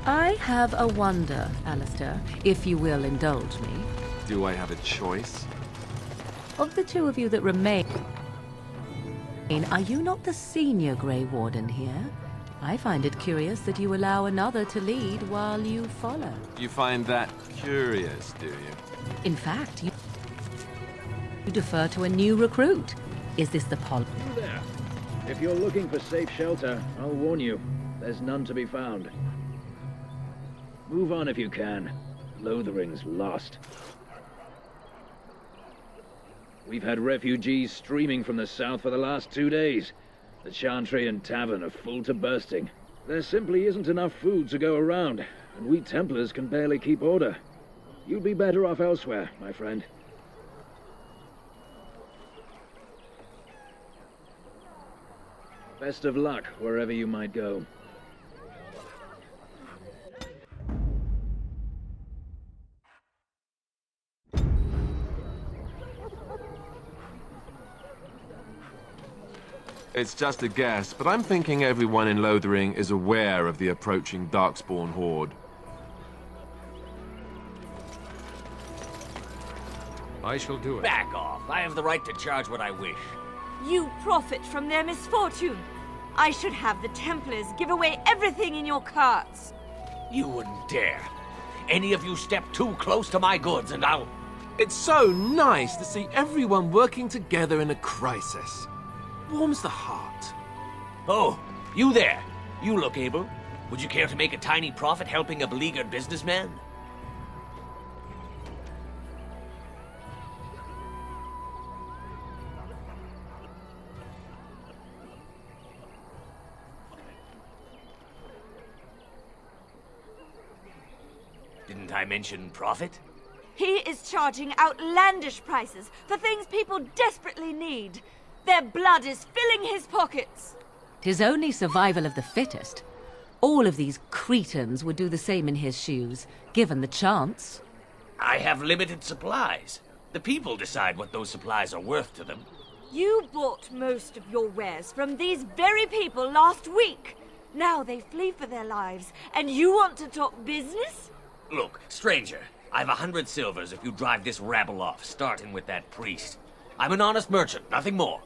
I have a wonder, Alistair, if you will indulge me. Do I have a choice? Of the two of you that remain, are you not the senior Grey Warden here? I find it curious that you allow another to lead while you follow. You find that curious, do you? In fact, you defer to a new recruit. Is this the You there. If you're looking for safe shelter, I'll warn you, there's none to be found. Move on if you can. Lothering's lost. We've had refugees streaming from the south for the last 2 days. The Chantry and Tavern are full to bursting. There simply isn't enough food to go around, and we Templars can barely keep order. You'd be better off elsewhere, my friend. Best of luck wherever you might go. It's just a guess, but I'm thinking everyone in Lothering is aware of the approaching Darkspawn horde. I shall do it. Back off. I have the right to charge what I wish. You profit from their misfortune. I should have the Templars give away everything in your carts. You wouldn't dare. Any of you step too close to my goods and I'll... It's so nice to see everyone working together in a crisis. Warms the heart. Oh, you there. You look able. Would you care to make a tiny profit helping a beleaguered businessman? Didn't I mention profit? He is charging outlandish prices for things people desperately need. Their blood is filling his pockets. 'Tis only survival of the fittest. All of these cretins would do the same in his shoes, given the chance. I have limited supplies. The people decide what those supplies are worth to them. You bought most of your wares from these very people last week. Now they flee for their lives, and you want to talk business? Look, stranger, I've 100 silvers if you drive this rabble off, starting with that priest. I'm an honest merchant, nothing more.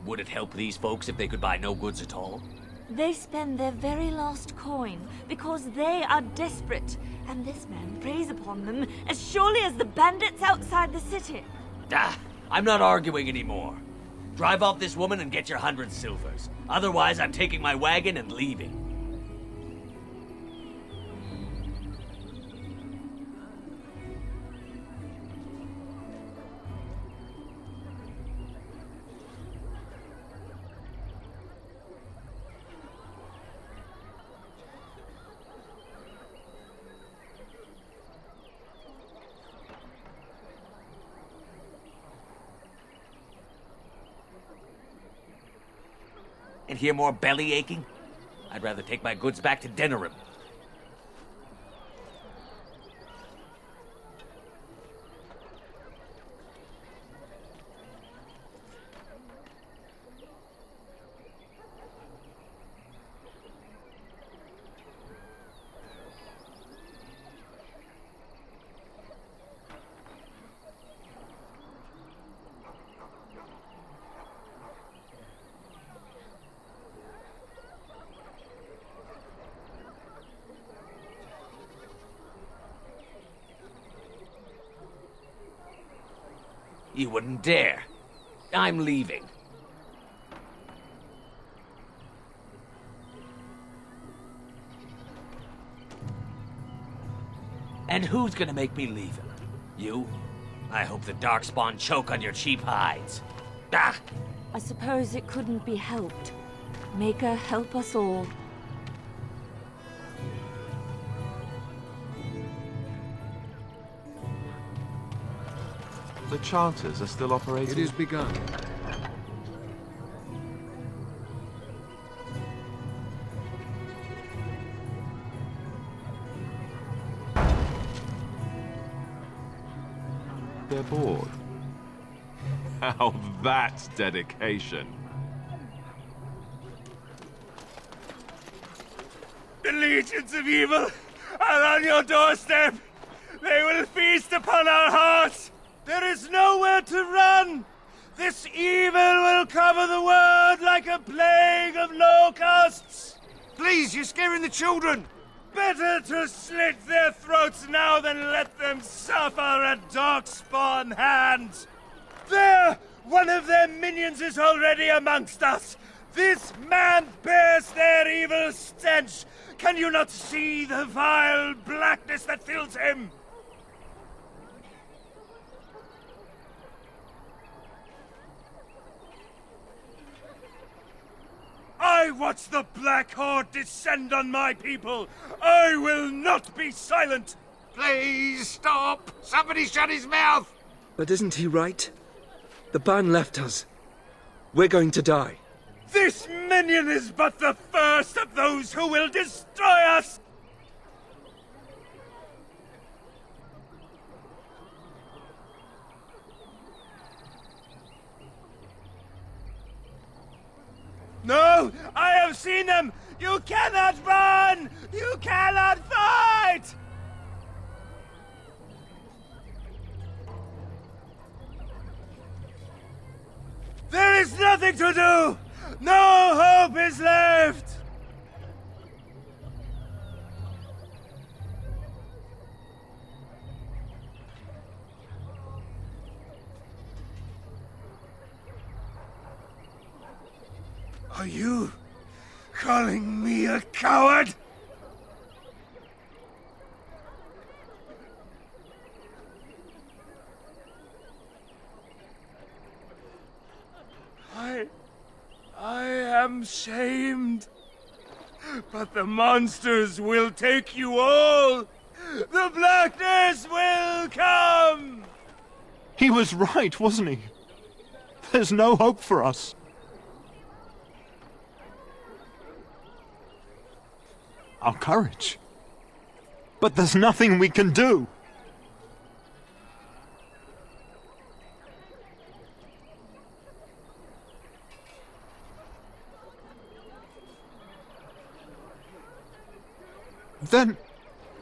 Would it help these folks if they could buy no goods at all? They spend their very last coin because they are desperate, and this man preys upon them as surely as the bandits outside the city. Ah, I'm not arguing anymore. Drive off this woman and get your 100 silvers. Otherwise, I'm taking my wagon and leaving. And hear more belly aching? I'd rather take my goods back to Denerim. You wouldn't dare. I'm leaving. And who's gonna make me leave him? You? I hope the Darkspawn choke on your cheap hides. Ah! I suppose it couldn't be helped. Maker help us all. The charters are still operating? It is begun. They're bored. Now that's dedication. The legions of evil are on your doorstep. They will feast upon our hearts. There is nowhere to run. This evil will cover the world like a plague of locusts. Please, you're scaring the children. Better to slit their throats now than let them suffer at Darkspawn hands. There! One of their minions is already amongst us. This man bears their evil stench. Can you not see the vile blackness that fills him? I watch the Black Horde descend on my people. I will not be silent. Please stop! Somebody shut his mouth! But isn't he right? The ban left us. We're going to die. This minion is but the first of those who will destroy us! No! I have seen them! You cannot run! You cannot fight! There is nothing to do! No hope is left! Are you calling me a coward? I am shamed. But the monsters will take you all. The blackness will come. He was right, wasn't he? There's no hope for us. Our courage. But there's nothing we can do. Then,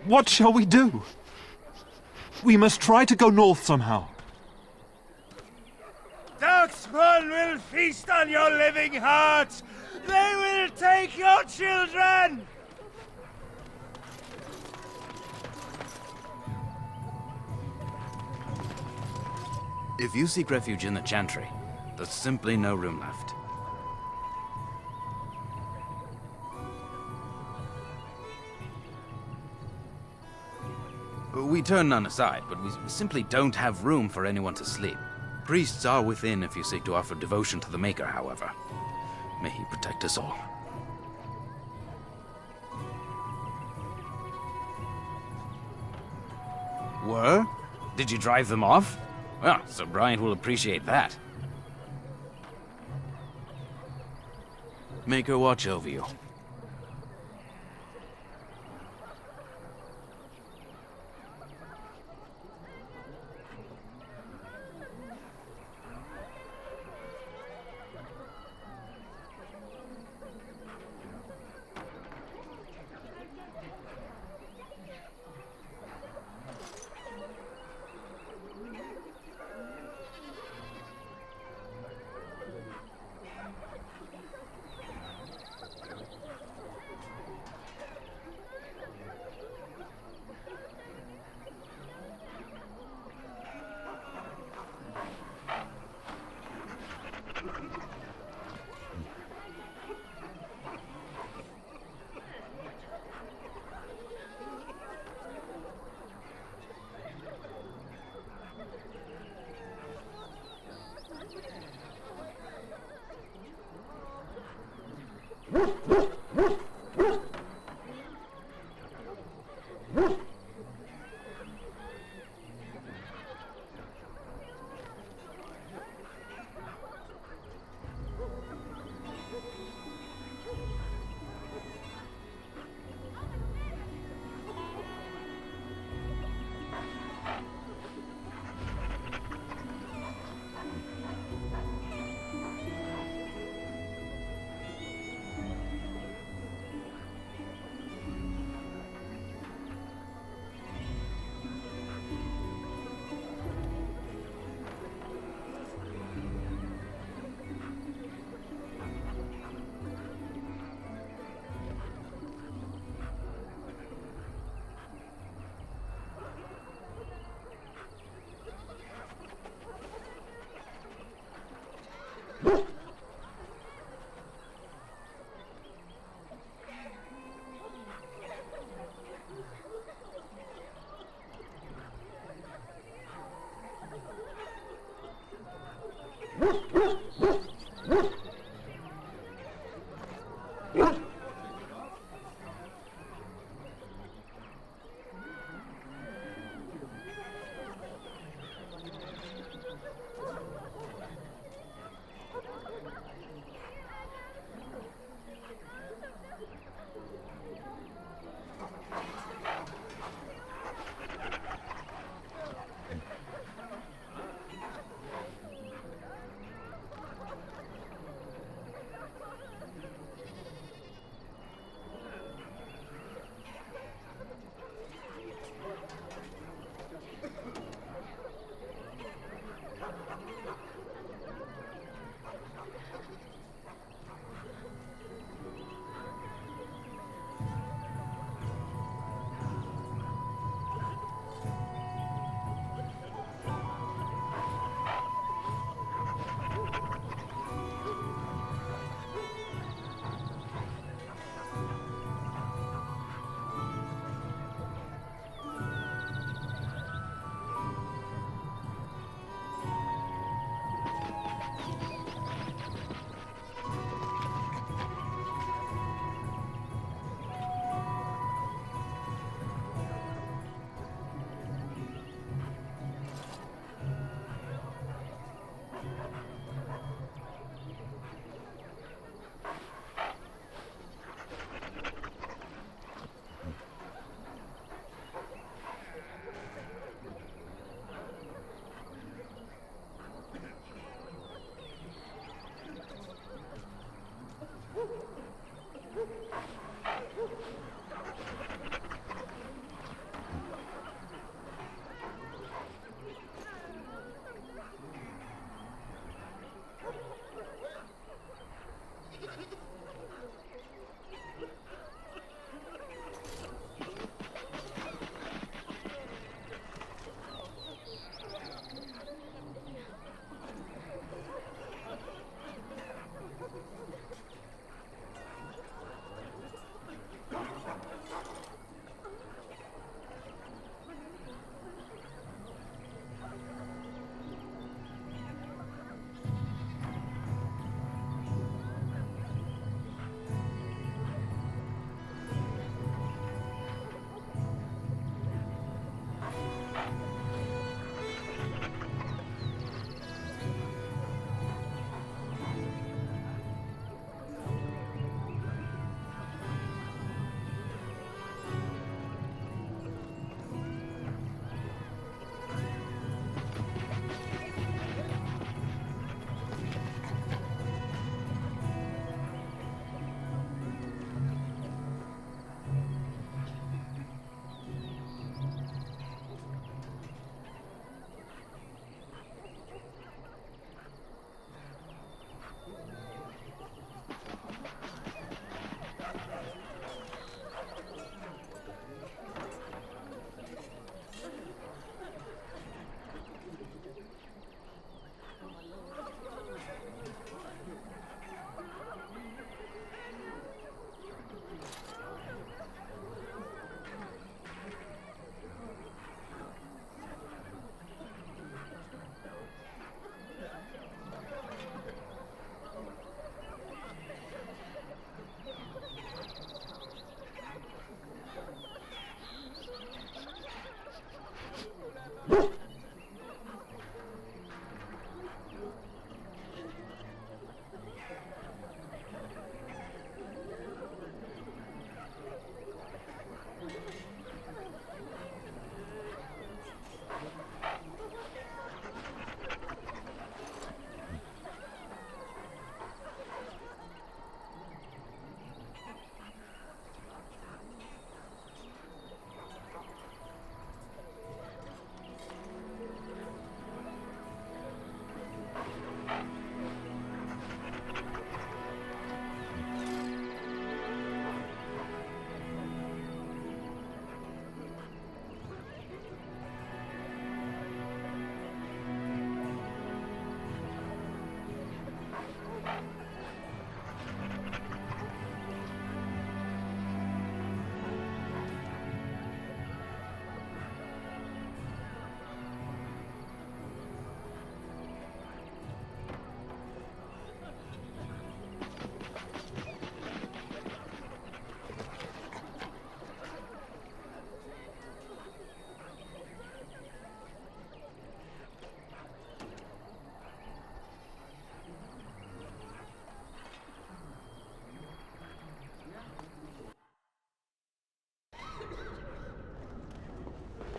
what shall we do? We must try to go north somehow. Darkspawn will feast on your living hearts. They will take your children. If you seek refuge in the Chantry, there's simply no room left. We turn none aside, but we simply don't have room for anyone to sleep. Priests are within if you seek to offer devotion to the Maker, however. May he protect us all. Were? Did you drive them off? Well, Sir Bryant will appreciate that. Maker watch over you.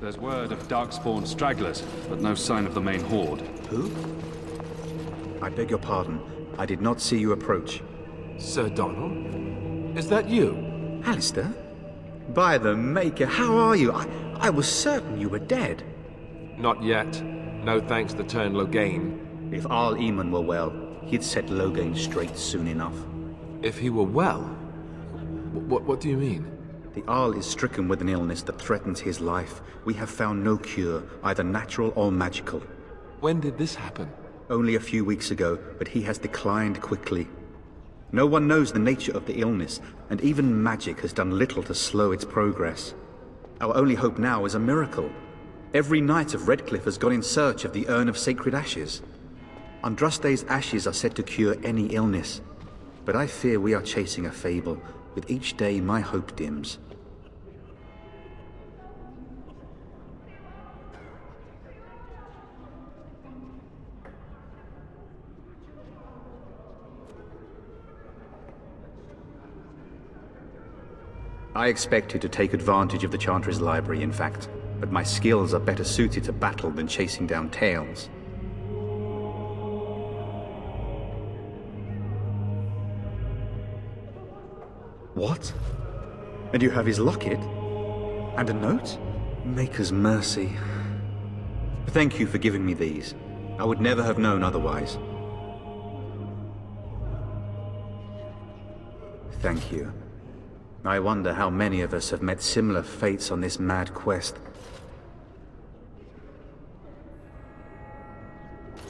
There's word of darkspawn stragglers, but no sign of the main horde. Who? I beg your pardon. I did not see you approach. Sir Donald? Is that you? Alistair? By the Maker, how are you? I was certain you were dead. Not yet. No thanks to Turn Loghain. If Arl Eamon were well, he'd set Loghain straight soon enough. If he were well? What do you mean? The Arl is stricken with an illness that threatens his life. We have found no cure, either natural or magical. When did this happen? Only a few weeks ago, but he has declined quickly. No one knows the nature of the illness, and even magic has done little to slow its progress. Our only hope now is a miracle. Every knight of Redcliffe has gone in search of the Urn of Sacred Ashes. Andraste's ashes are said to cure any illness, but I fear we are chasing a fable. With each day, my hope dims. I expected to take advantage of the Chantry's library, in fact, but my skills are better suited to battle than chasing down tales. What? And you have his locket? And a note? Maker's mercy. Thank you for giving me these. I would never have known otherwise. Thank you. I wonder how many of us have met similar fates on this mad quest.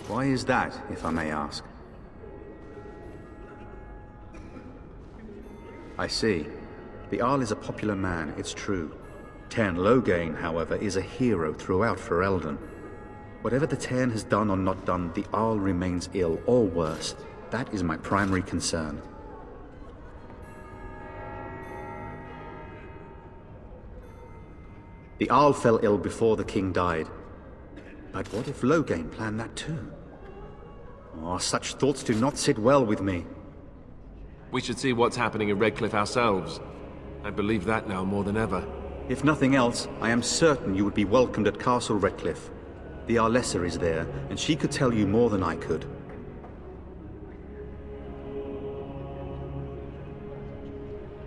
Why is that, if I may ask? I see. The Arl is a popular man, it's true. Turn Loghain, however, is a hero throughout Ferelden. Whatever the Turn has done or not done, the Arl remains ill, or worse. That is my primary concern. The Arl fell ill before the king died. But what if Loghain planned that too? Oh, such thoughts do not sit well with me. We should see what's happening in Redcliffe ourselves. I believe that now more than ever. If nothing else, I am certain you would be welcomed at Castle Redcliffe. The Arlessa is there, and she could tell you more than I could.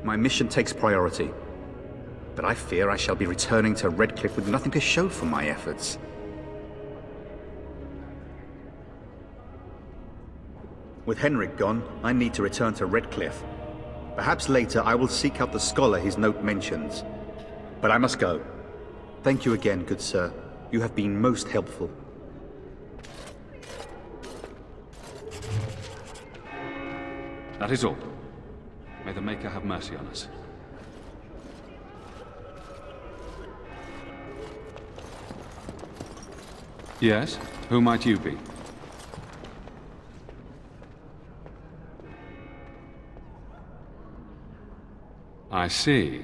My mission takes priority. But I fear I shall be returning to Redcliffe with nothing to show for my efforts. With Henrik gone, I need to return to Redcliffe. Perhaps later I will seek out the scholar his note mentions. But I must go. Thank you again, good sir. You have been most helpful. That is all. May the Maker have mercy on us. Yes? Who might you be? I see.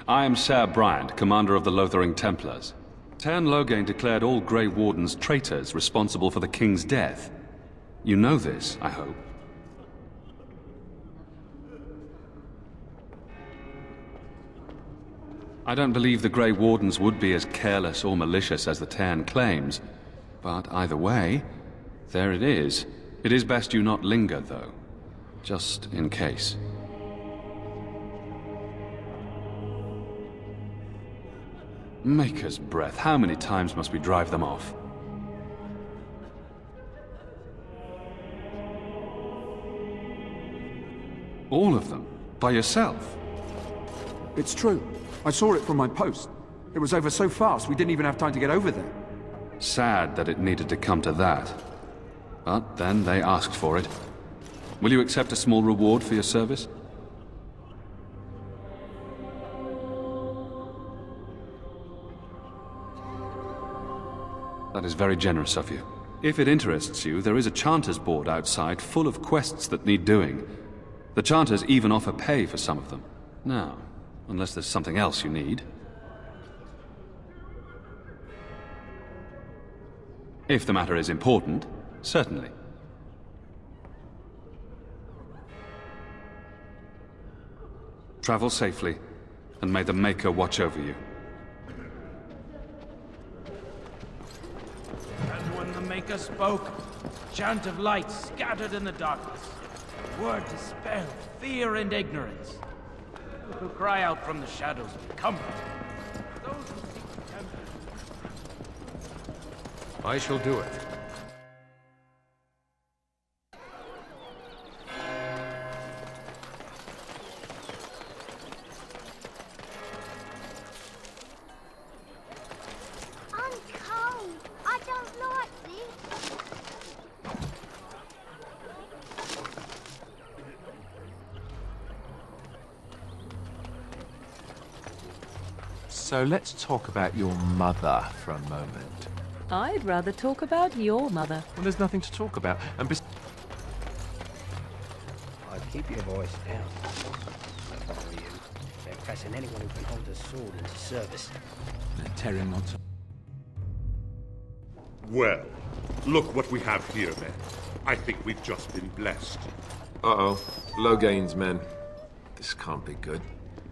I am Ser Bryant, commander of the Lothering Templars. Turn Loghain declared all Grey Wardens traitors responsible for the King's death. You know this, I hope. I don't believe the Grey Wardens would be as careless or malicious as the Tairn claims. But either way, there it is. It is best you not linger, though. Just in case. Maker's breath, how many times must we drive them off? All of them? By yourself? It's true. I saw it from my post. It was over so fast, we didn't even have time to get over there. Sad that it needed to come to that. But then they asked for it. Will you accept a small reward for your service? That is very generous of you. If it interests you, there is a Chanters board outside full of quests that need doing. The Chanters even offer pay for some of them. Now, unless there's something else you need. If the matter is important, certainly. Travel safely, and may the Maker watch over you. Maker spoke. Chant of light scattered in the darkness. Word dispelled fear and ignorance. Those who cry out from the shadows be comforted. Those who seek the temple. I shall do it. I'm cold. I don't like this. So let's talk about your mother for a moment. I'd rather talk about your mother. Well, there's nothing to talk about. And I'd keep your voice down. If I were you. They're pressing anyone who can hold a sword into service. they're tearing not to... Well, look what we have here, men. I think we've just been blessed. Uh-oh. Loghain's men. This can't be good.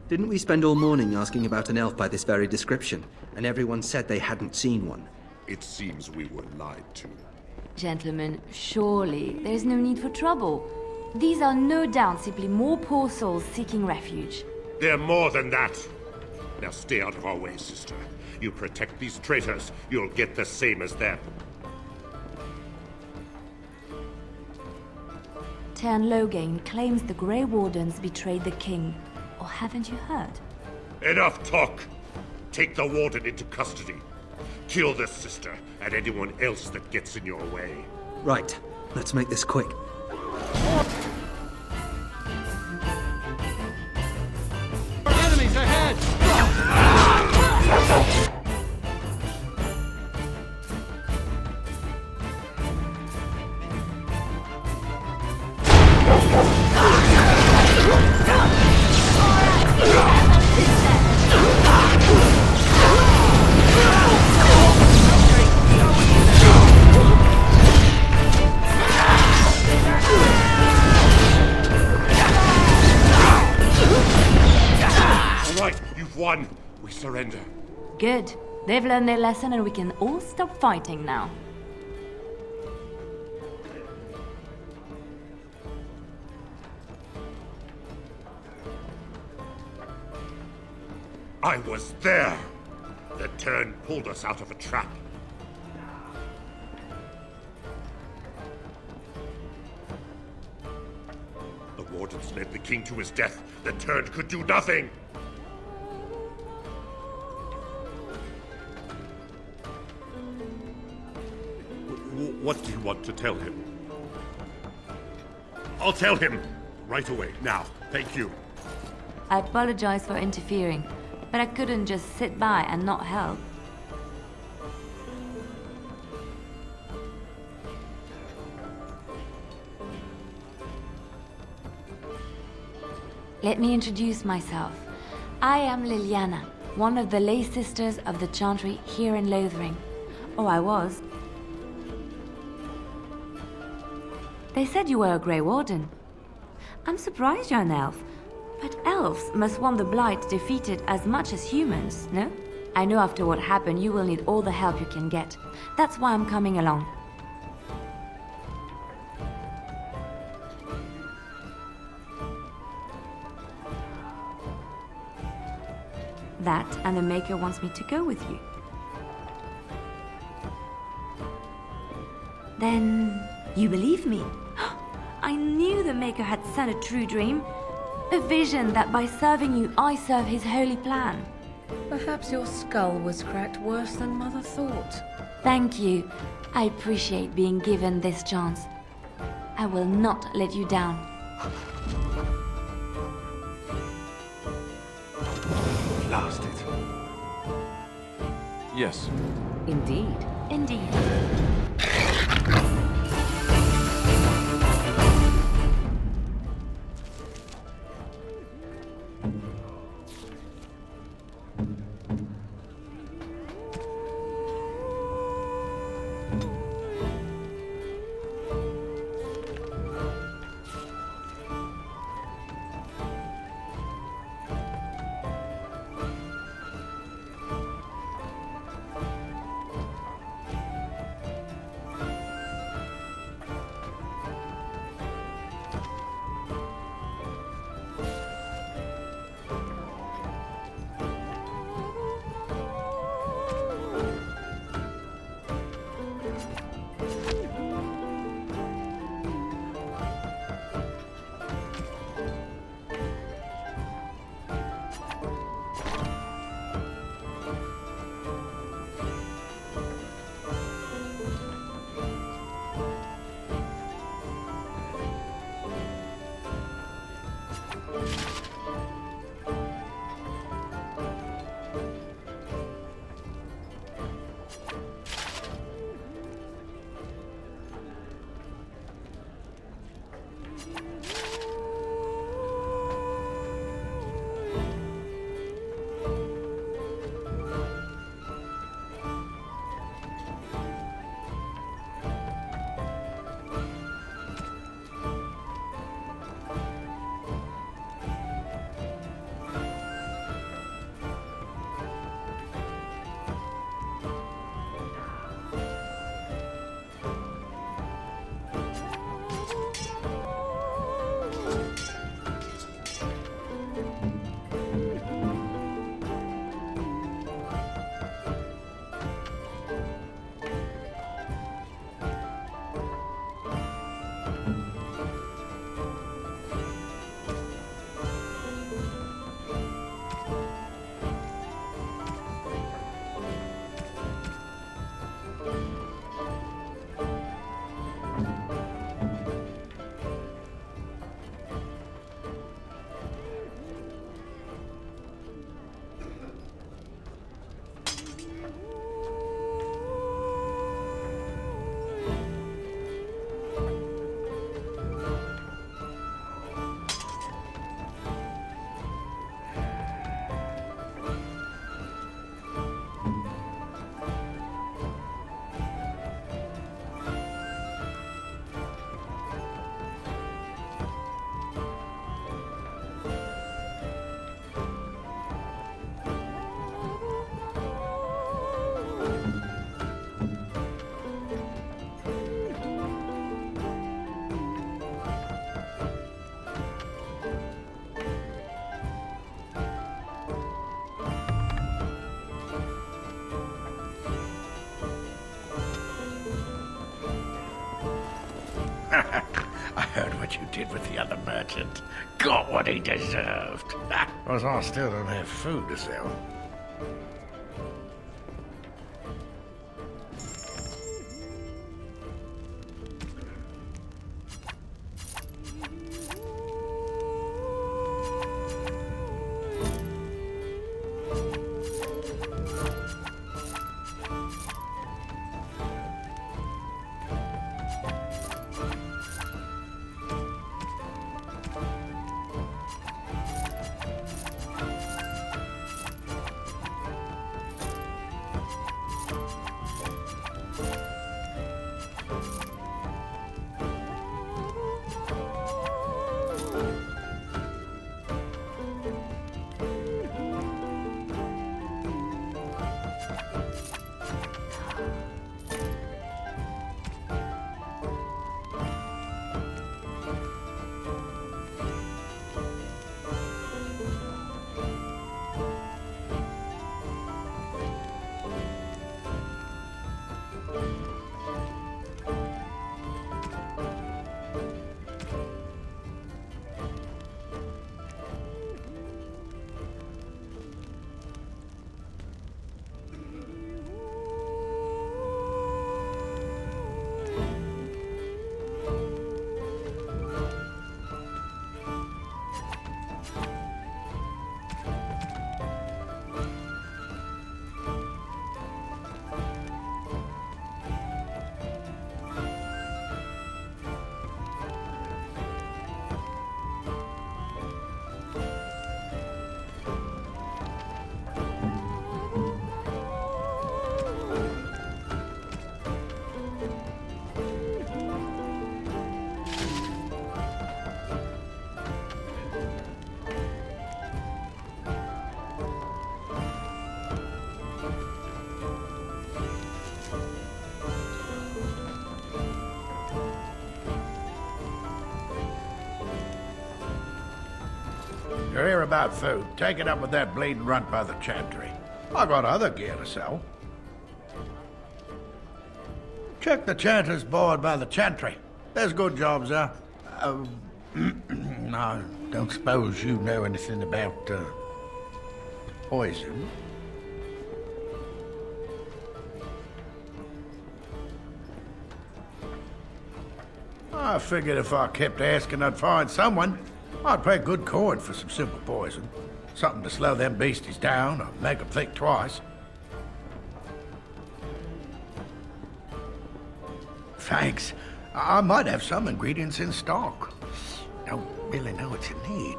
Didn't we spend all morning asking about an elf by this very description, and everyone said they hadn't seen one? It seems we were lied to. Gentlemen, surely there's no need for trouble. These are no doubt simply more poor souls seeking refuge. They're more than that. Now stay out of our way, sister. You protect these traitors, you'll get the same as them. Tern Loghain claims the Grey Wardens betrayed the king. Or haven't you heard? Enough talk! Take the warden into custody. Kill this sister and anyone else that gets in your way. Right. Let's make this quick. Enemies ahead! Won. We surrender. Good. They've learned their lesson and we can all stop fighting now. I was there. The Tern pulled us out of a trap. The wardens led the king to his death. The Tern could do nothing. What do you want to tell him? I'll tell him! Right away, now. Thank you. I apologize for interfering, but I couldn't just sit by and not help. Let me introduce myself. I am Liliana, one of the lay sisters of the Chantry here in Lothering. Oh, I was. They said you were a Grey Warden. I'm surprised you're an elf. But elves must want the Blight defeated as much as humans, no? I know after what happened you will need all the help you can get. That's why I'm coming along. That and the Maker wants me to go with you. Then you believe me? I knew the Maker had sent a true dream. A vision that by serving you, I serve his holy plan. Perhaps your skull was cracked worse than Mother thought. Thank you. I appreciate being given this chance. I will not let you down. Blasted. Yes. Indeed. Indeed. did with the other merchant. Got what he deserved. Because I still don't have food to sell. You hear about food, take it up with that bleeding runt by the chantry. I got other gear to sell. Check the chanter's board by the chantry. There's good jobs there. I don't suppose you know anything about, poison? I figured if I kept asking, I'd find someone. I'd pay good coin for some simple poison. Something to slow them beasties down or make them think twice. Thanks. I might have some ingredients in stock. Don't really know what you need.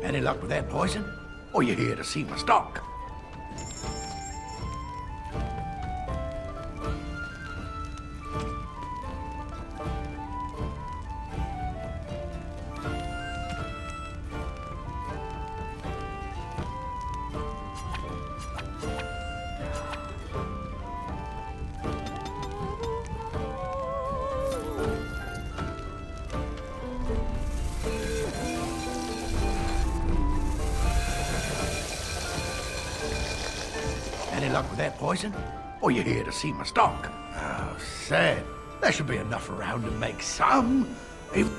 Any luck with that poison? Or you here to see my stock? Any luck with that poison? Or you here to see my stock? Oh, sad. There should be enough around to make some. If...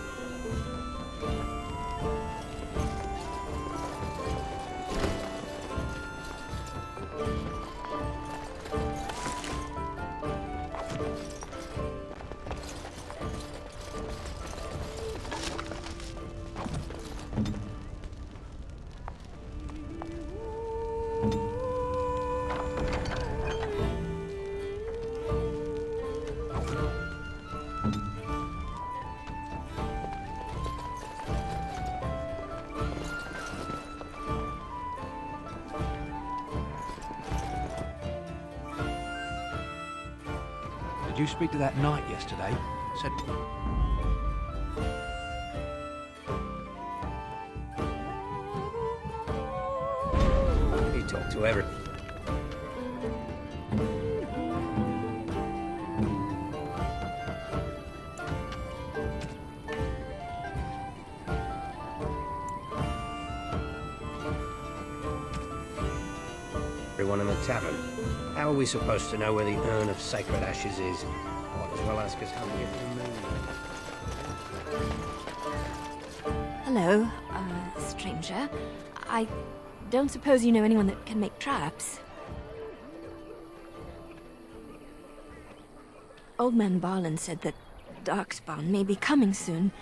Did you speak to that knight yesterday? Said... He talked to every... everyone in the tavern. How are we supposed to know where the urn of sacred ashes is? Might as well ask us how to get to the moon. Hello, stranger. I don't suppose you know anyone that can make traps? Old man Barlin said that Darkspawn may be coming soon.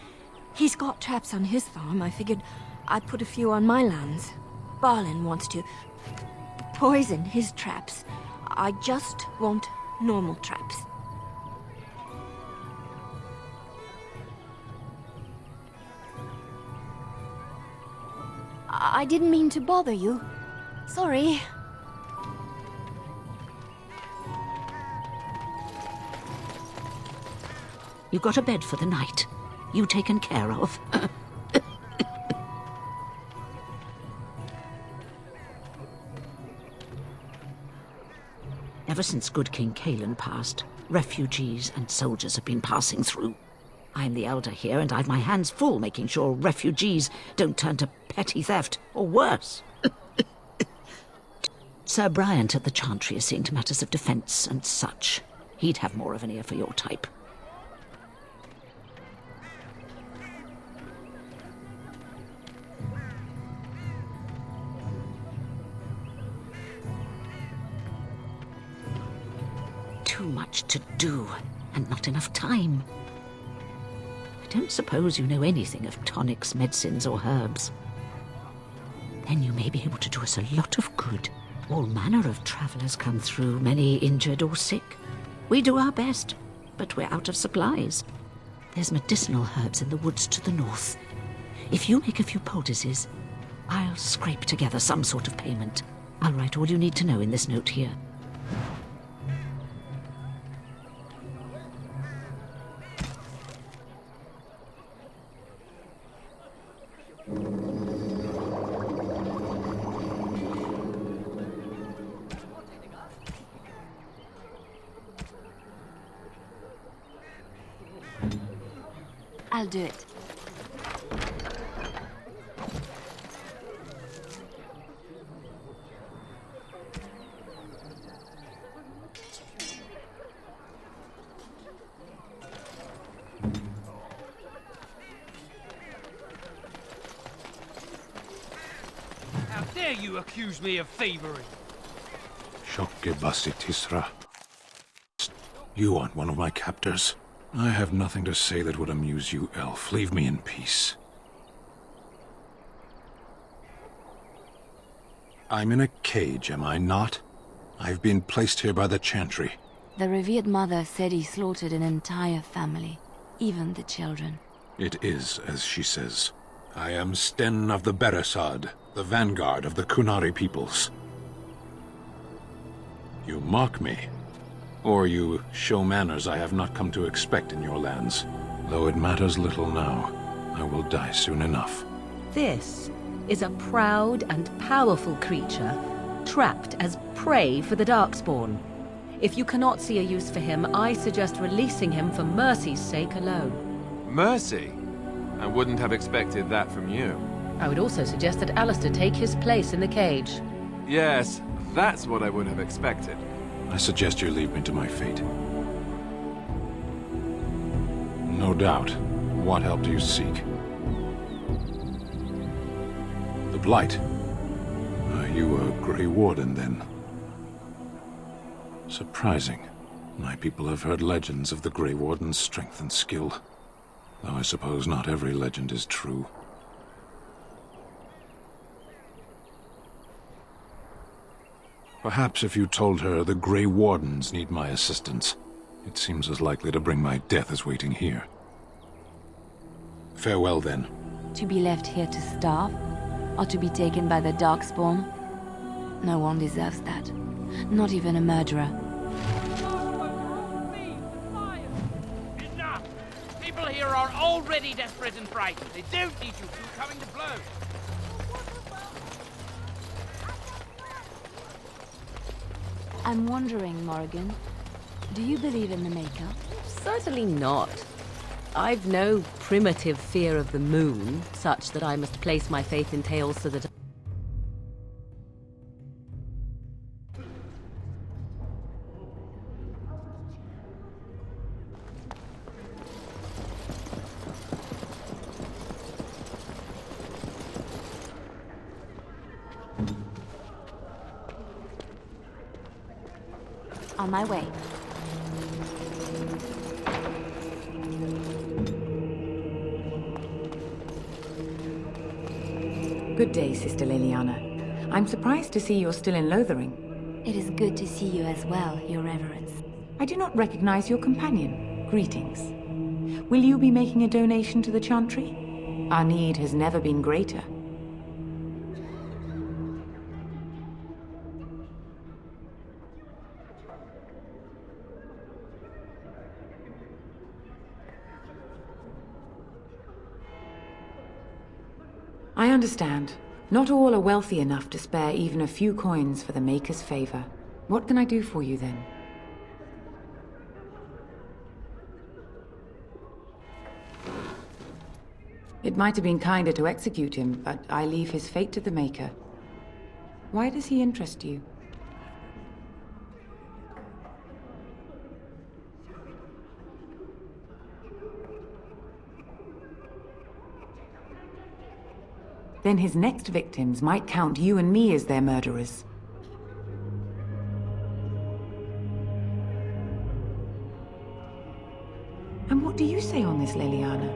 He's got traps on his farm. I figured I'd put a few on my lands. Barlin wants to poison his traps. I just want normal traps. I didn't mean to bother you. Sorry. You got a bed for the night. You taken care of. Ever since good King Cailan passed, refugees and soldiers have been passing through. I'm the elder here, and I've my hands full making sure refugees don't turn to petty theft, or worse. Sir Bryant at the Chantry is seeing to matters of defence and such. He'd have more of an ear for your type. Too much to do, and not enough time. I don't suppose you know anything of tonics, medicines, or herbs. Then you may be able to do us a lot of good. All manner of travellers come through, many injured or sick. We do our best, but we're out of supplies. There's medicinal herbs in the woods to the north. If you make a few poultices, I'll scrape together some sort of payment. I'll write all you need to know in this note here. I'll do it. How dare you accuse me of thievery? Shokkebasitisra. You aren't one of my captors. I have nothing to say that would amuse you, elf. Leave me in peace. I'm in a cage, am I not? I've been placed here by the Chantry. The revered mother said he slaughtered an entire family, even the children. It is as she says. I am Sten of the Beresad, the vanguard of the Kunari peoples. You mock me. Or you show manners I have not come to expect in your lands. Though it matters little now, I will die soon enough. This is a proud and powerful creature, trapped as prey for the Darkspawn. If you cannot see a use for him, I suggest releasing him for mercy's sake alone. Mercy? I wouldn't have expected that from you. I would also suggest that Alistair take his place in the cage. Yes, that's what I would have expected. I suggest you leave me to my fate. No doubt. What help do you seek? The Blight. Are you a Grey Warden, then? Surprising. My people have heard legends of the Grey Warden's strength and skill. Though I suppose not every legend is true. Perhaps if you told her the Grey Wardens need my assistance, it seems as likely to bring my death as waiting here. Farewell, then. To be left here to starve, or to be taken by the Darkspawn? No one deserves that. Not even a murderer. are already desperate and frightened. They don't need you two coming to blows. I'm wondering, Morrigan, do you believe in the Maker? Certainly not. I've no primitive fear of the moon, such that I must place my faith in tales so that... On my way. Good day, Sister Liliana. I'm surprised to see you're still in Lothering. It is good to see you as well, Your Reverence. I do not recognize your companion. Greetings. Will you be making a donation to the Chantry? Our need has never been greater. I understand. Not all are wealthy enough to spare even a few coins for the Maker's favor. What can I do for you then? It might have been kinder to execute him, but I leave his fate to the Maker. Why does he interest you? Then his next victims might count you and me as their murderers. And what do you say on this, Liliana?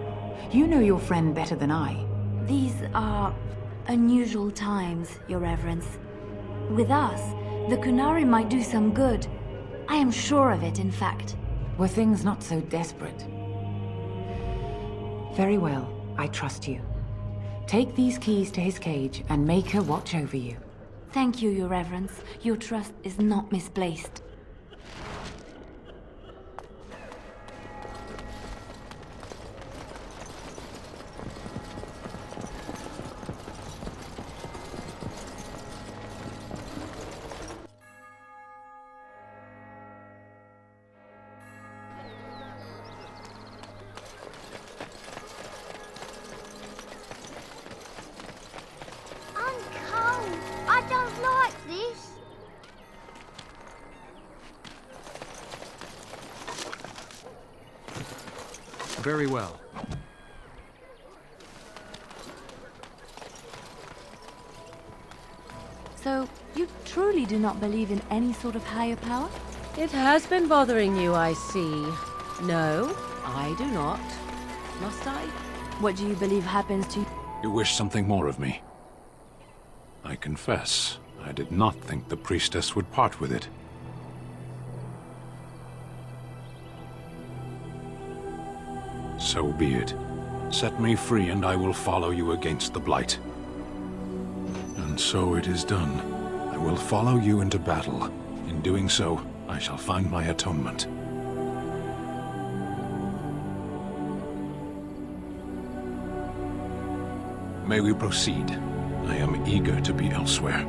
You know your friend better than I. These are unusual times, Your Reverence. With us, the Kunari might do some good. I am sure of it, in fact. Were things not so desperate? Very well, I trust you. Take these keys to his cage and make her watch over you. Thank you, Your Reverence. Your trust is not misplaced. Very well. So, you truly do not believe in any sort of higher power? It has been bothering you, I see. No, I do not. Must I? What do you believe happens to you? You wish something more of me. I confess, I did not think the priestess would part with it. So be it. Set me free and I will follow you against the Blight. And so it is done. I will follow you into battle. In doing so, I shall find my atonement. May we proceed? I am eager to be elsewhere.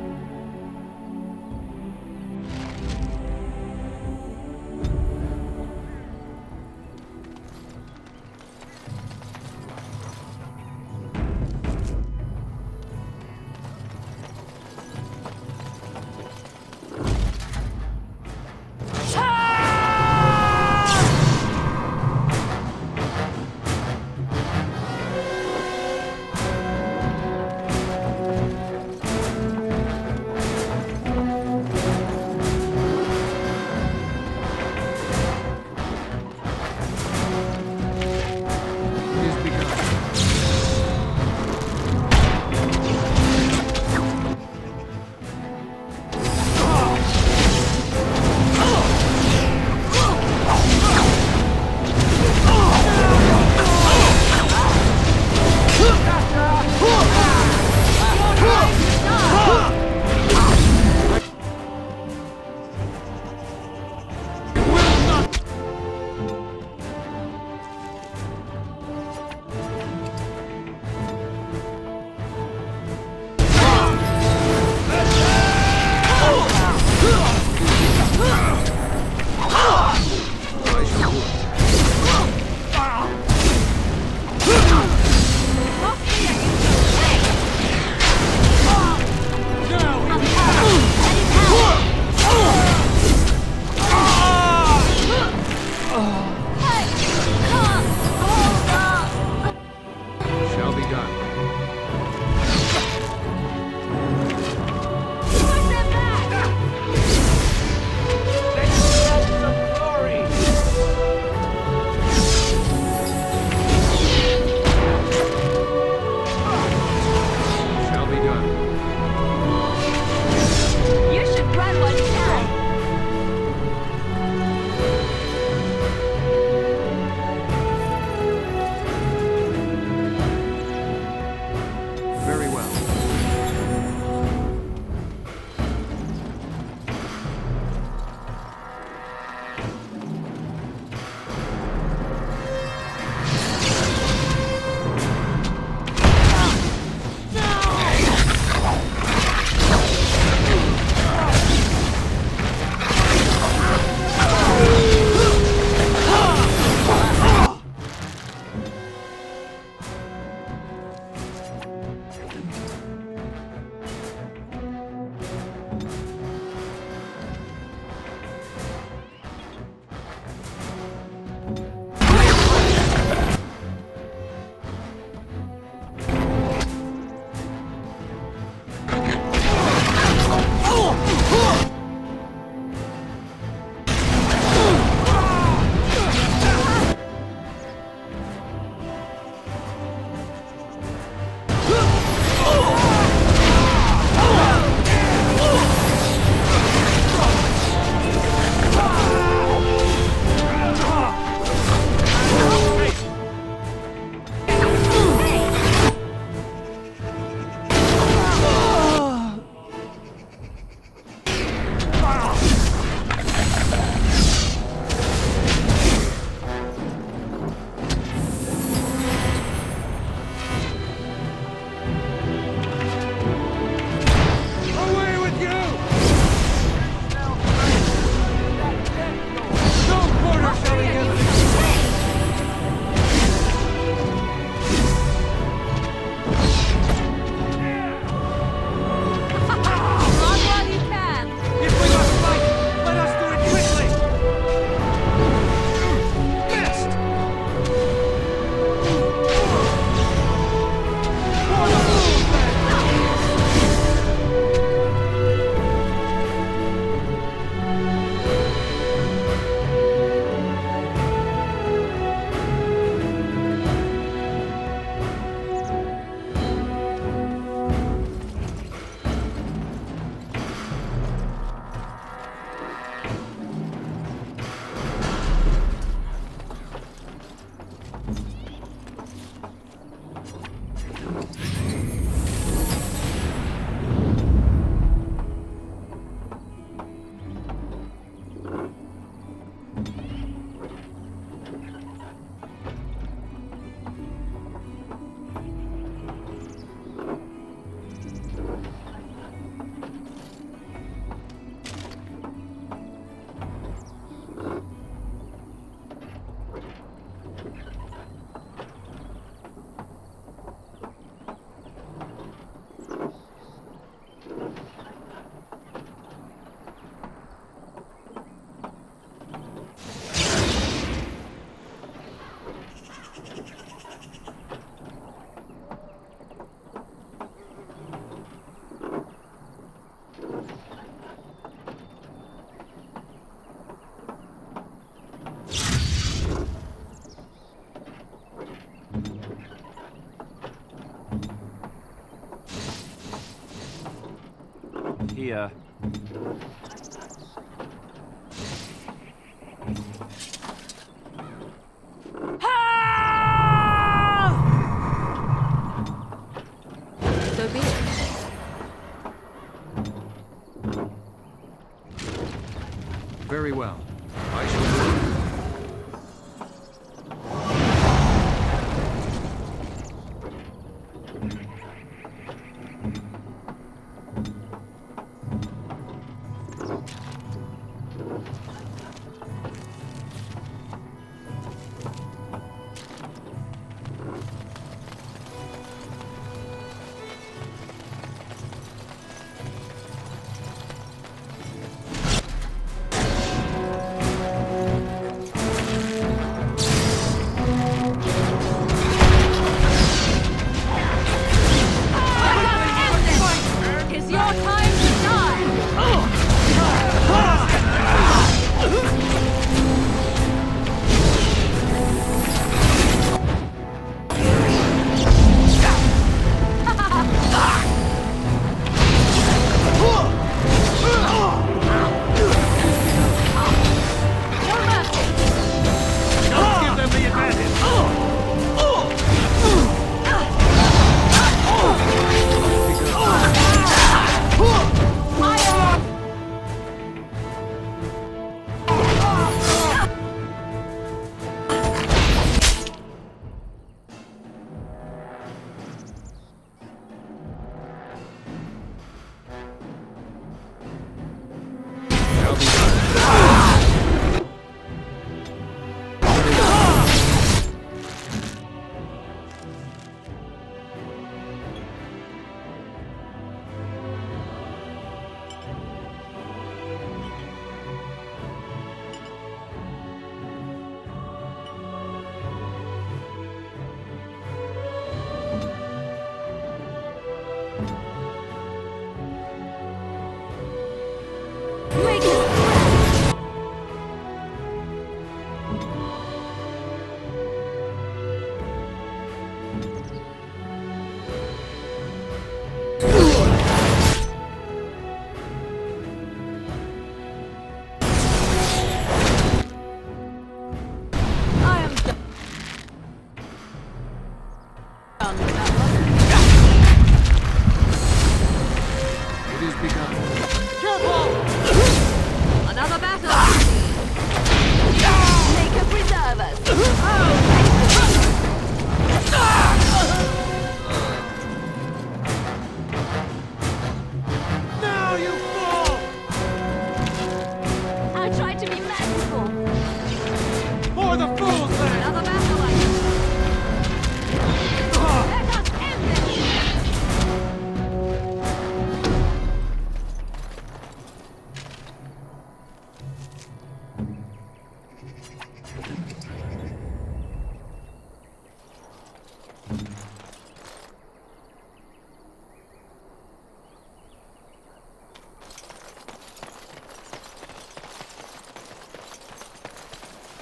Up here. So be it. Very well. I shall... It's your time to die! Don't give them the advantage. Another battle! Make a preserve us! Now you fall! I tried to be merciful! For the fools, then! Another battle, I Let us end this!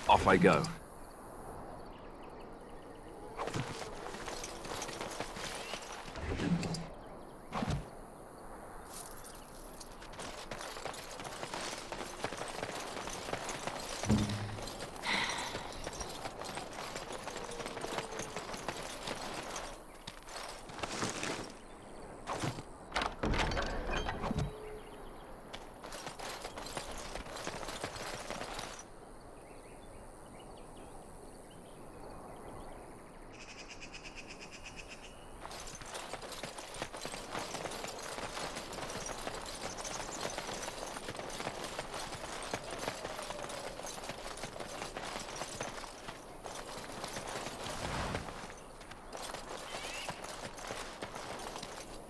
Off I go.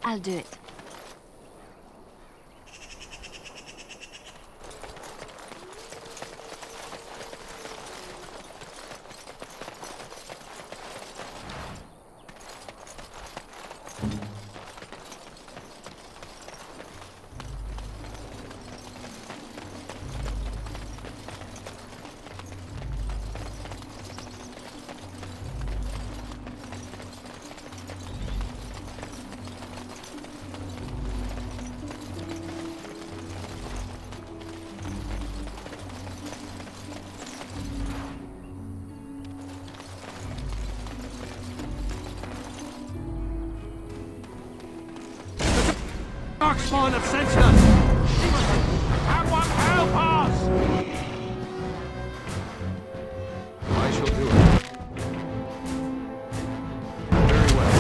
I'll do it. Someone have sent us! Someone help us! I shall do it. Very well.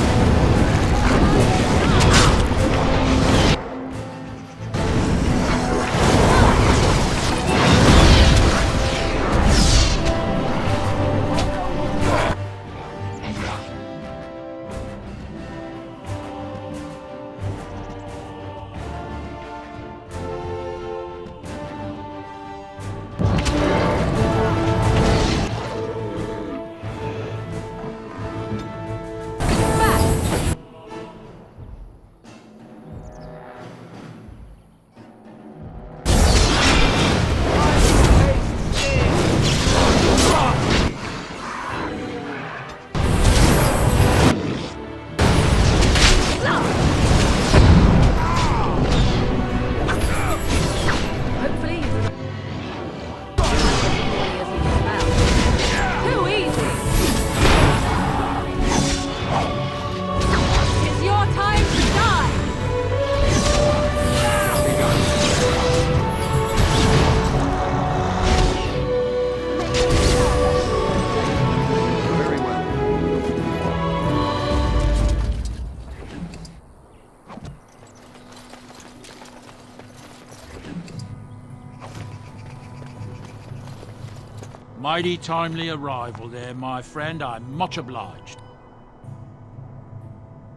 Mighty timely arrival there, my friend. I'm much obliged.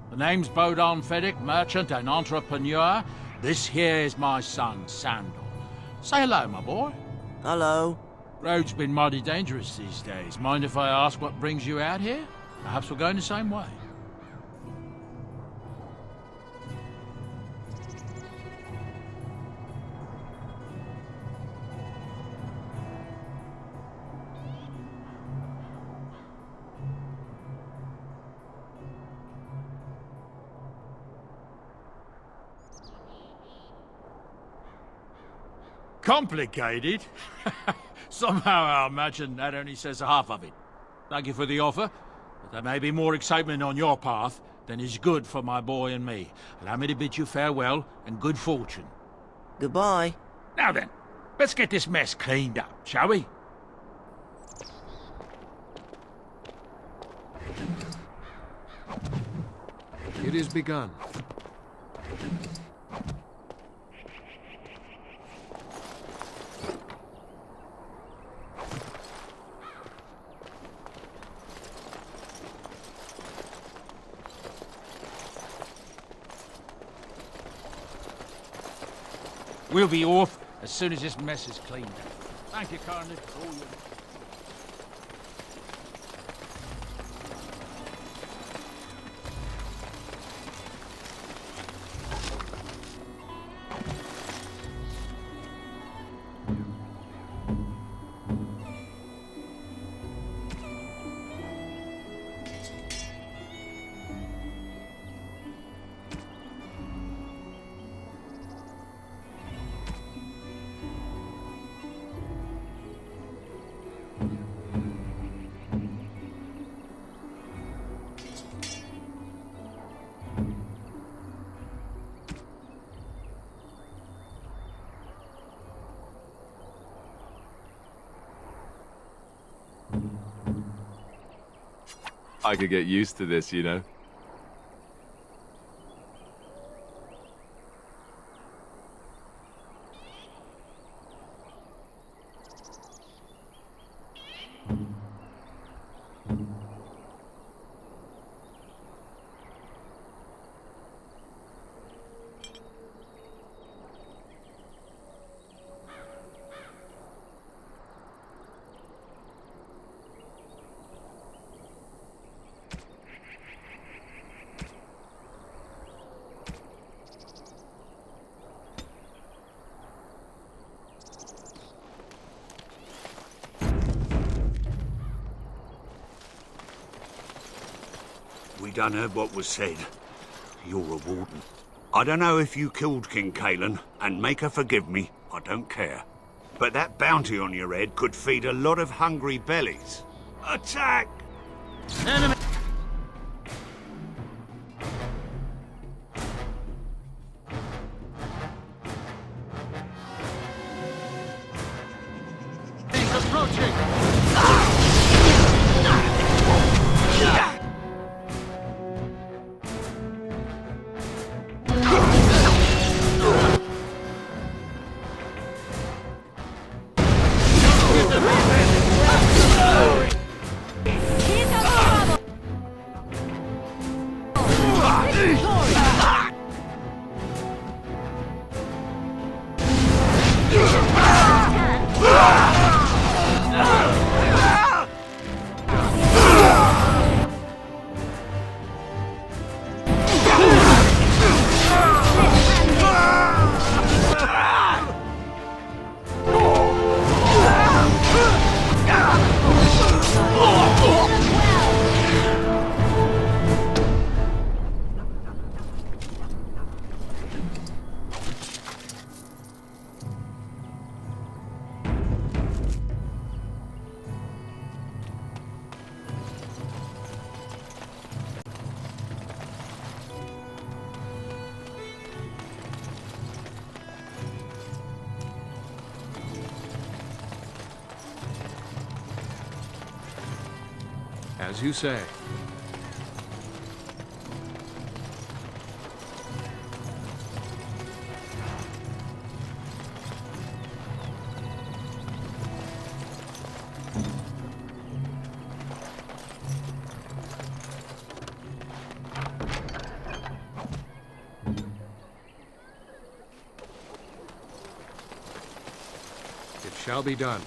The name's Bodon Feddick, merchant and entrepreneur. This here is my son, Sandor. Say hello, my boy. Hello. Road's been mighty dangerous these days. Mind if I ask what brings you out here? Perhaps we're going the same way. Complicated? Somehow I imagine that only says half of it. Thank you for the offer, but there may be more excitement on your path than is good for my boy and me. Allow me to bid you farewell and good fortune. Goodbye. Now then, let's get this mess cleaned up, shall we? It is begun. We'll be off as soon as this mess is cleaned up. Thank you kindly for all your... I could get used to this, you know. We done heard what was said. You're a warden. I don't know if you killed King Kalen, and make her forgive me, I don't care. But that bounty on your head could feed a lot of hungry bellies. Attack! Enemy! As you say. It shall be done.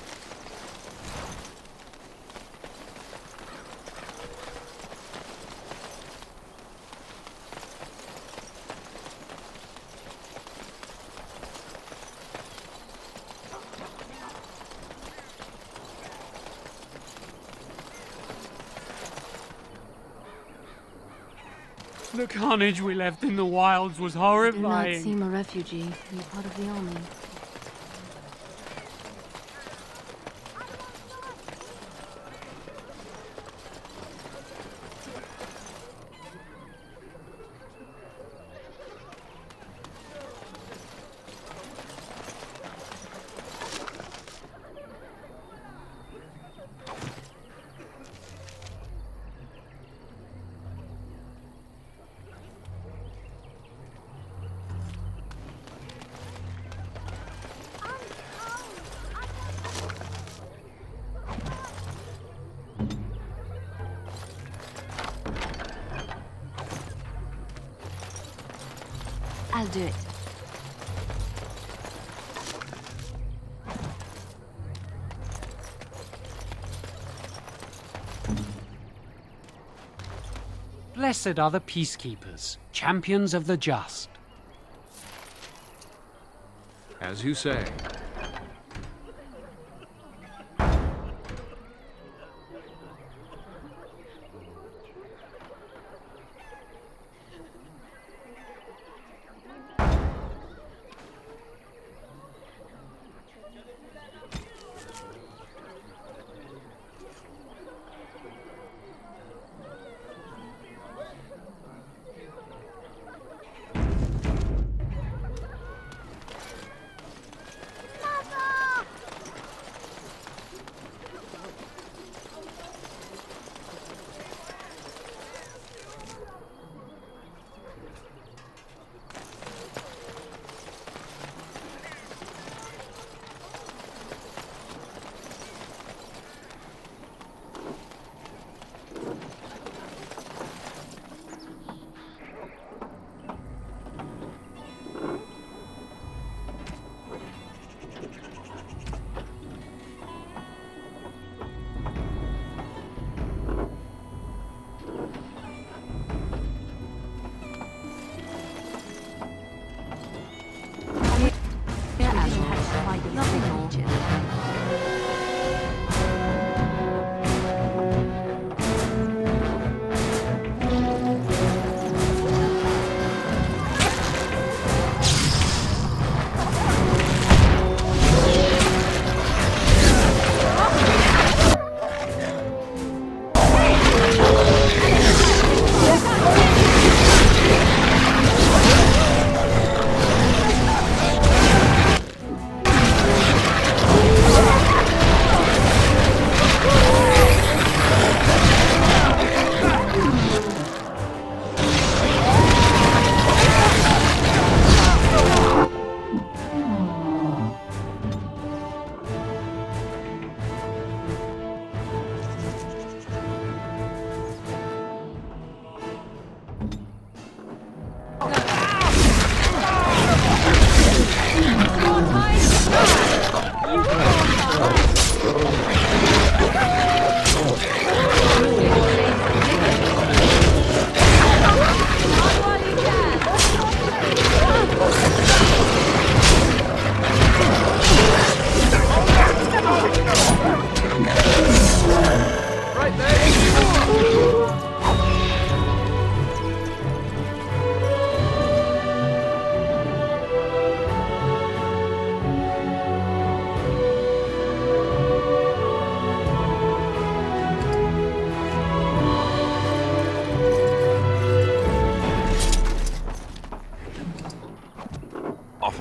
The carnage we left in the wilds was Do horrifying. not seem a refugee. You're part of the army. I'll do it. Blessed are the peacekeepers, champions of the just. As you say.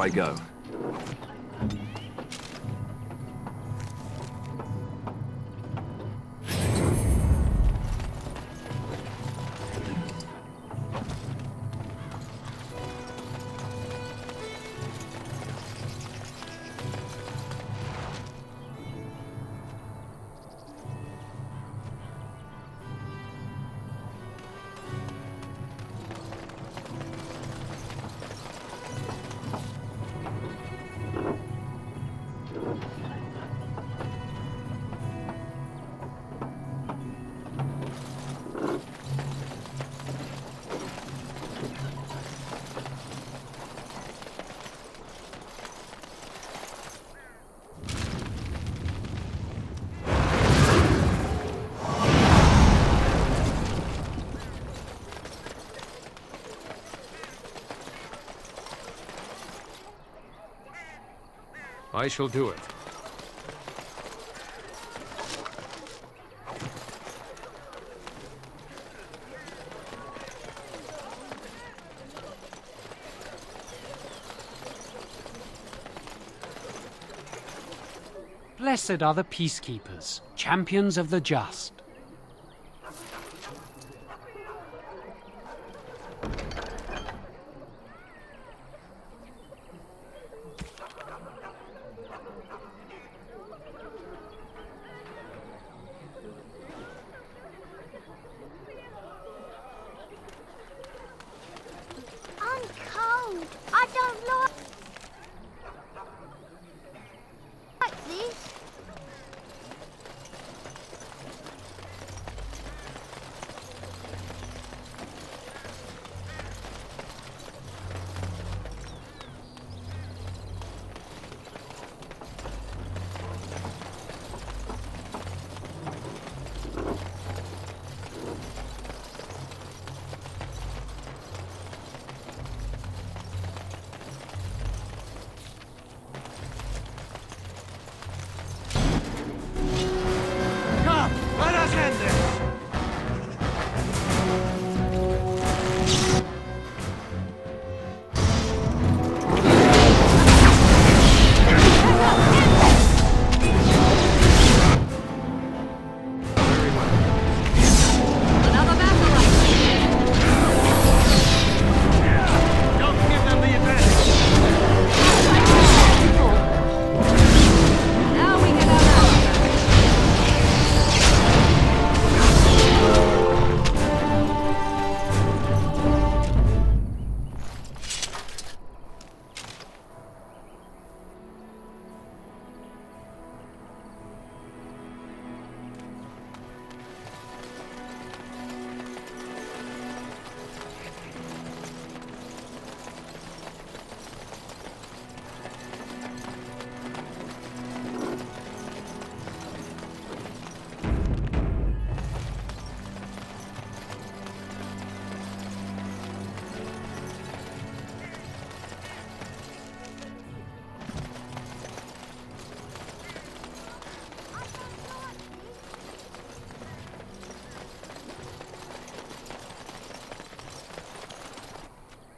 I go. I shall do it. Blessed are the peacekeepers, champions of the just. I'm cold. I don't like this. Come, let us end this! Another battle Don't give them the advantage! Now we can have that.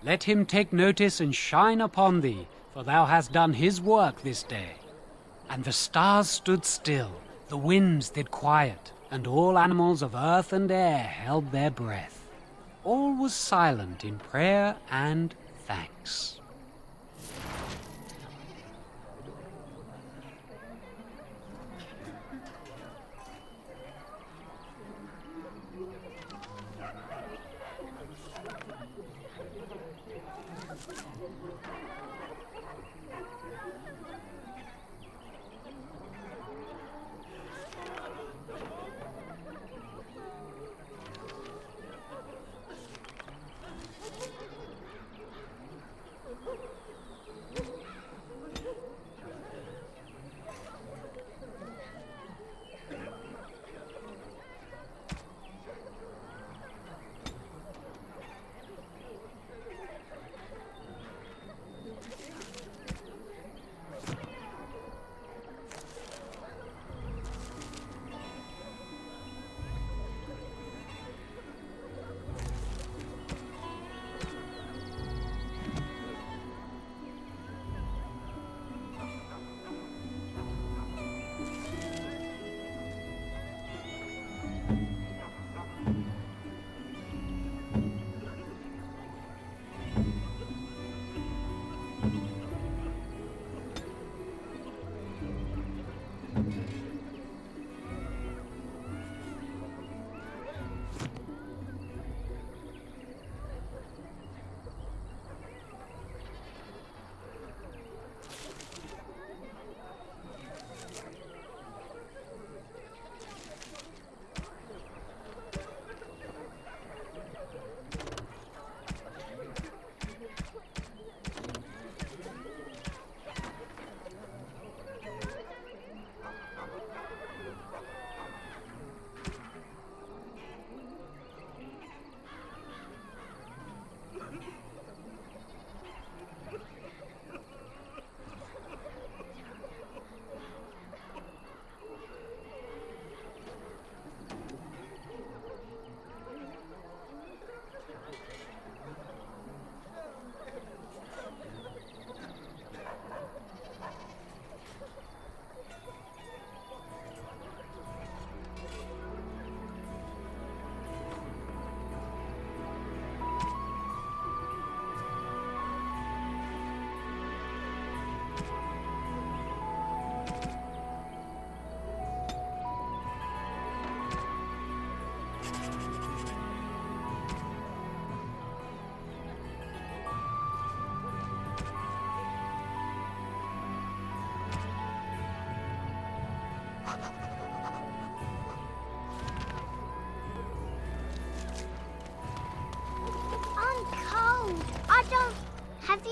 Let him take notice and shine upon thee, for thou hast done his work this day. And the stars stood still, the winds did quiet, and all animals of earth and air held their breath. All was silent in prayer and thanks.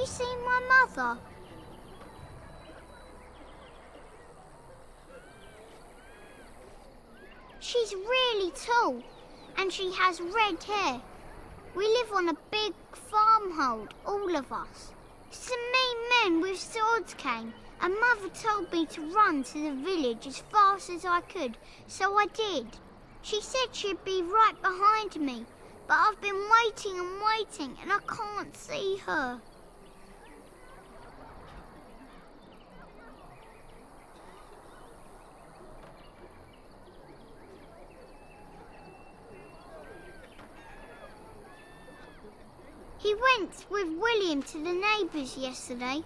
you seen my mother? She's really tall, and she has red hair. We live on a big farmhold, all of us. Some mean men with swords came, and Mother told me to run to the village as fast as I could, so I did. She said she'd be right behind me, but I've been waiting and waiting, and I can't see her. He went with William to the neighbours yesterday,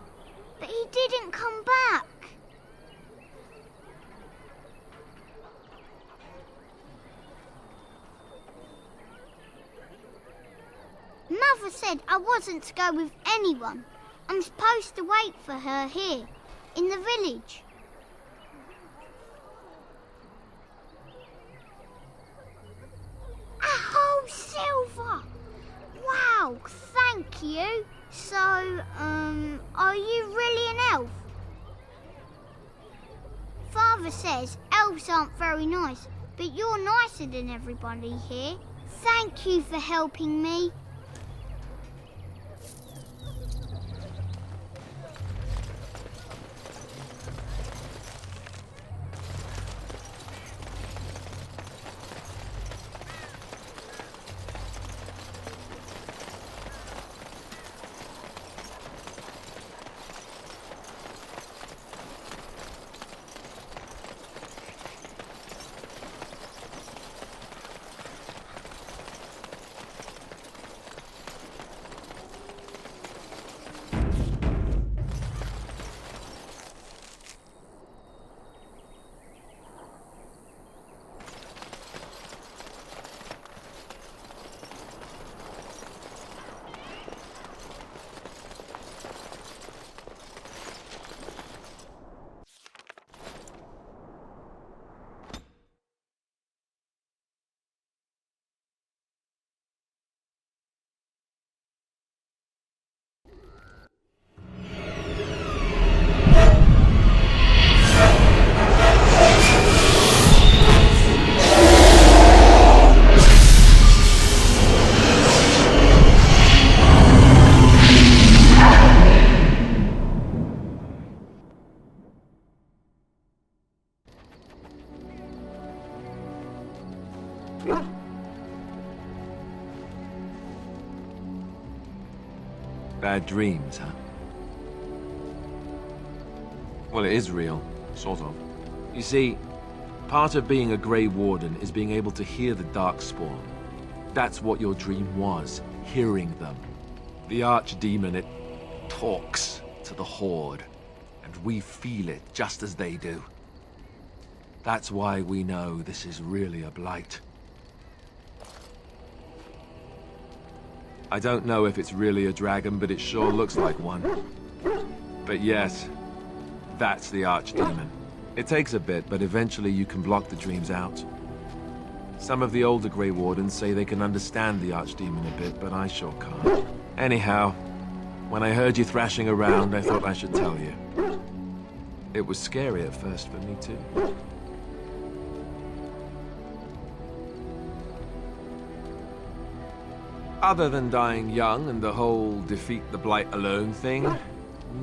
but he didn't come back. Mother said I wasn't to go with anyone. I'm supposed to wait for her here, in the village. A whole silver! Wow, thank you. So, are you really an elf? Father says elves aren't very nice, but you're nicer than everybody here. Thank you for helping me. Bad dreams, huh? Well, it is real, sort of. You see, part of being a Grey Warden is being able to hear the Darkspawn. That's what your dream was, hearing them. The Archdemon, it talks to the Horde, and we feel it just as they do. That's why we know this is really a blight. I don't know if it's really a dragon, but it sure looks like one. But yes, that's the Archdemon. It takes a bit, but eventually you can block the dreams out. Some of the older Grey Wardens say they can understand the Archdemon a bit, but I sure can't. Anyhow, when I heard you thrashing around, I thought I should tell you. It was scary at first for me too. Other than dying young and the whole defeat the Blight alone thing,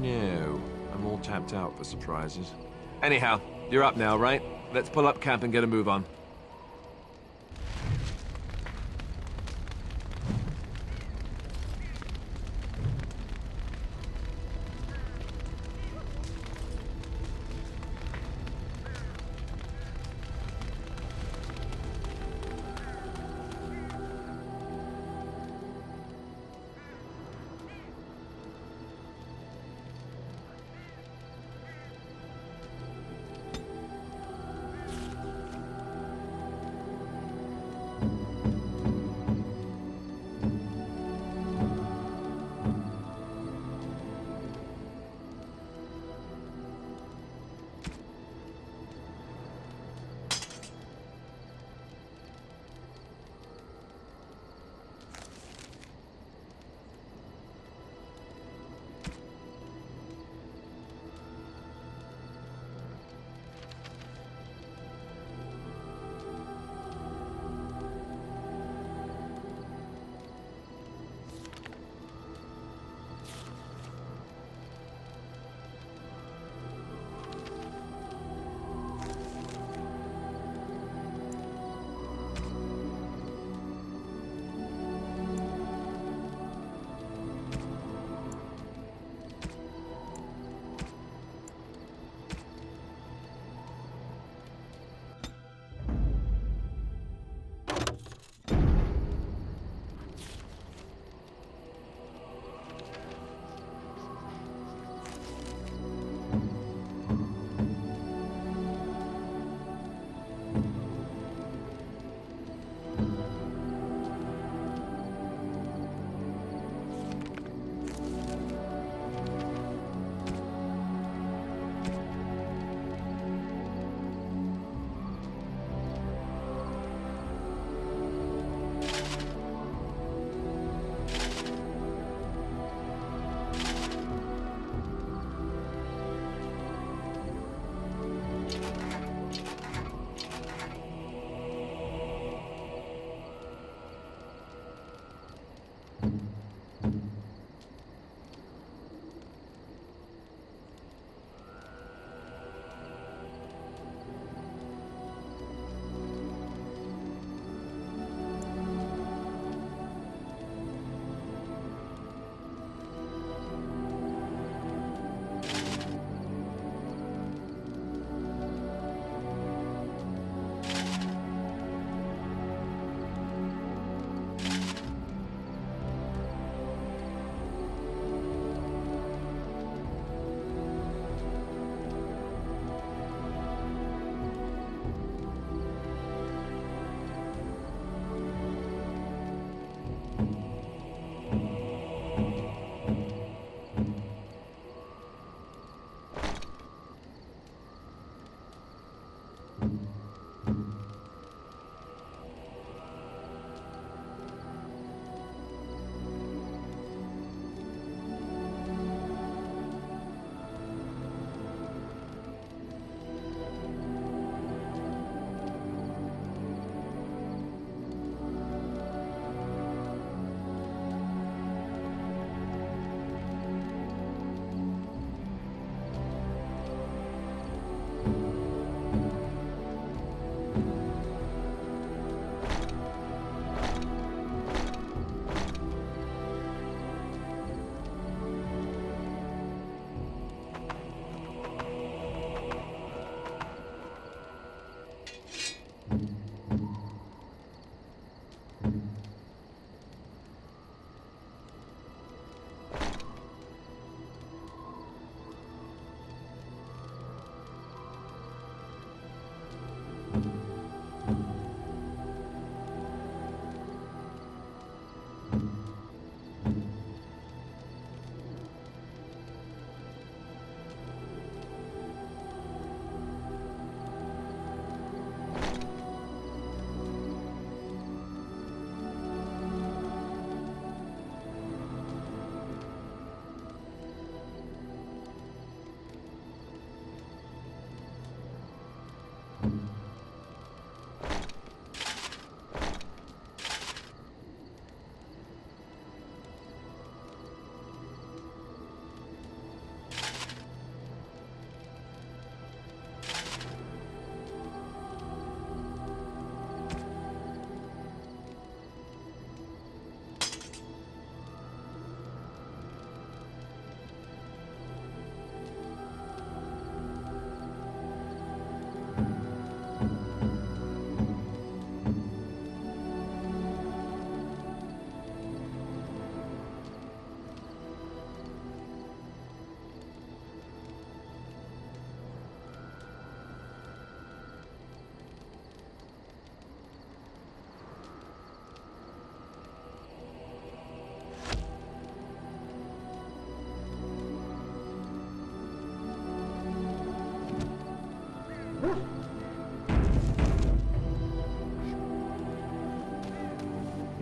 no. I'm all tapped out for surprises. Anyhow, you're up now, right? Let's pull up camp and get a move on.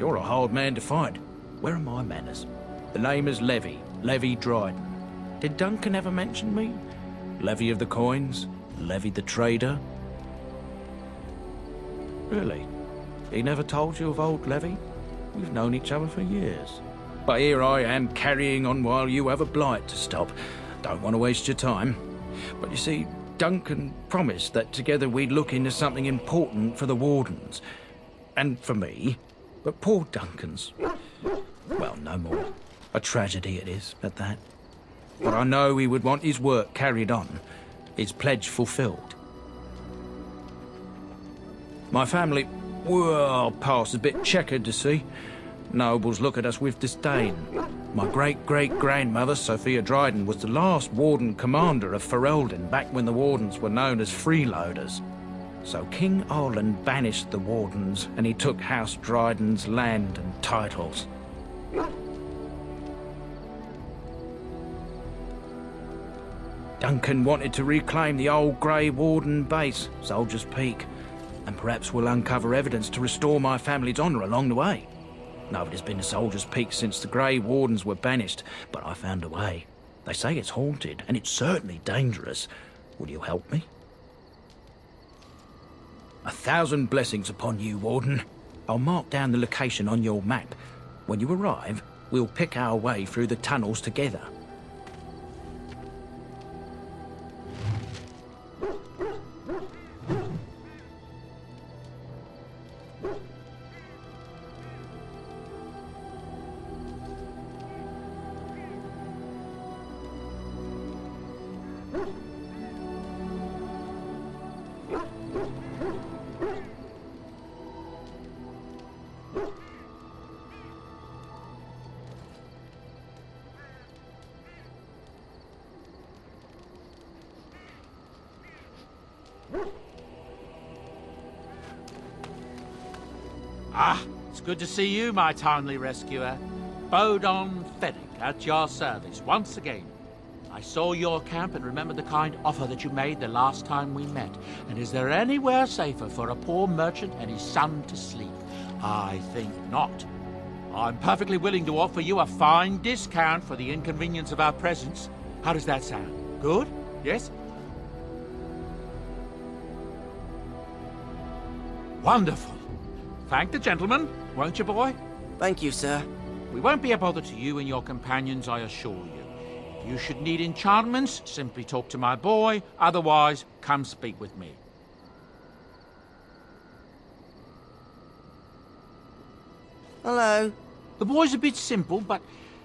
You're a hard man to find. Where are my manners? The name is Levy. Levy Dryden. Did Duncan ever mention me? Levy of the coins? Levy the trader? Really? He never told you of old Levy? We've known each other for years. But here I am carrying on while you have a blight to stop. Don't want to waste your time. But you see, Duncan promised that together we'd look into something important for the Wardens. And for me. But poor Duncan's... well, no more. A tragedy it is, at that. But I know he would want his work carried on. His pledge fulfilled. My family... well, past a bit checkered to see. Nobles look at us with disdain. My great-great-grandmother, Sophia Dryden, was the last Warden commander of Ferelden back when the Wardens were known as freeloaders. So King Arlen banished the Wardens, and he took House Dryden's land and titles. Duncan wanted to reclaim the old Grey Warden base, Soldier's Peak, and perhaps we'll uncover evidence to restore my family's honour along the way. Nobody's been to Soldier's Peak since the Grey Wardens were banished, but I found a way. They say it's haunted, and it's certainly dangerous. Will you help me? 1,000 blessings upon you, Warden. I'll mark down the location on your map. When you arrive, we'll pick our way through the tunnels together. Ah, it's good to see you, my timely rescuer. Bodon Fennick, at your service once again. I saw your camp and remembered the kind offer that you made the last time we met. And is there anywhere safer for a poor merchant and his son to sleep? I think not. I'm perfectly willing to offer you a fine discount for the inconvenience of our presence. How does that sound? Good? Yes? Wonderful. Thank the gentleman, won't you, boy? Thank you, sir. We won't be a bother to you and your companions, I assure you. If you should need enchantments, simply talk to my boy. Otherwise, come speak with me. Hello. The boy's a bit simple, but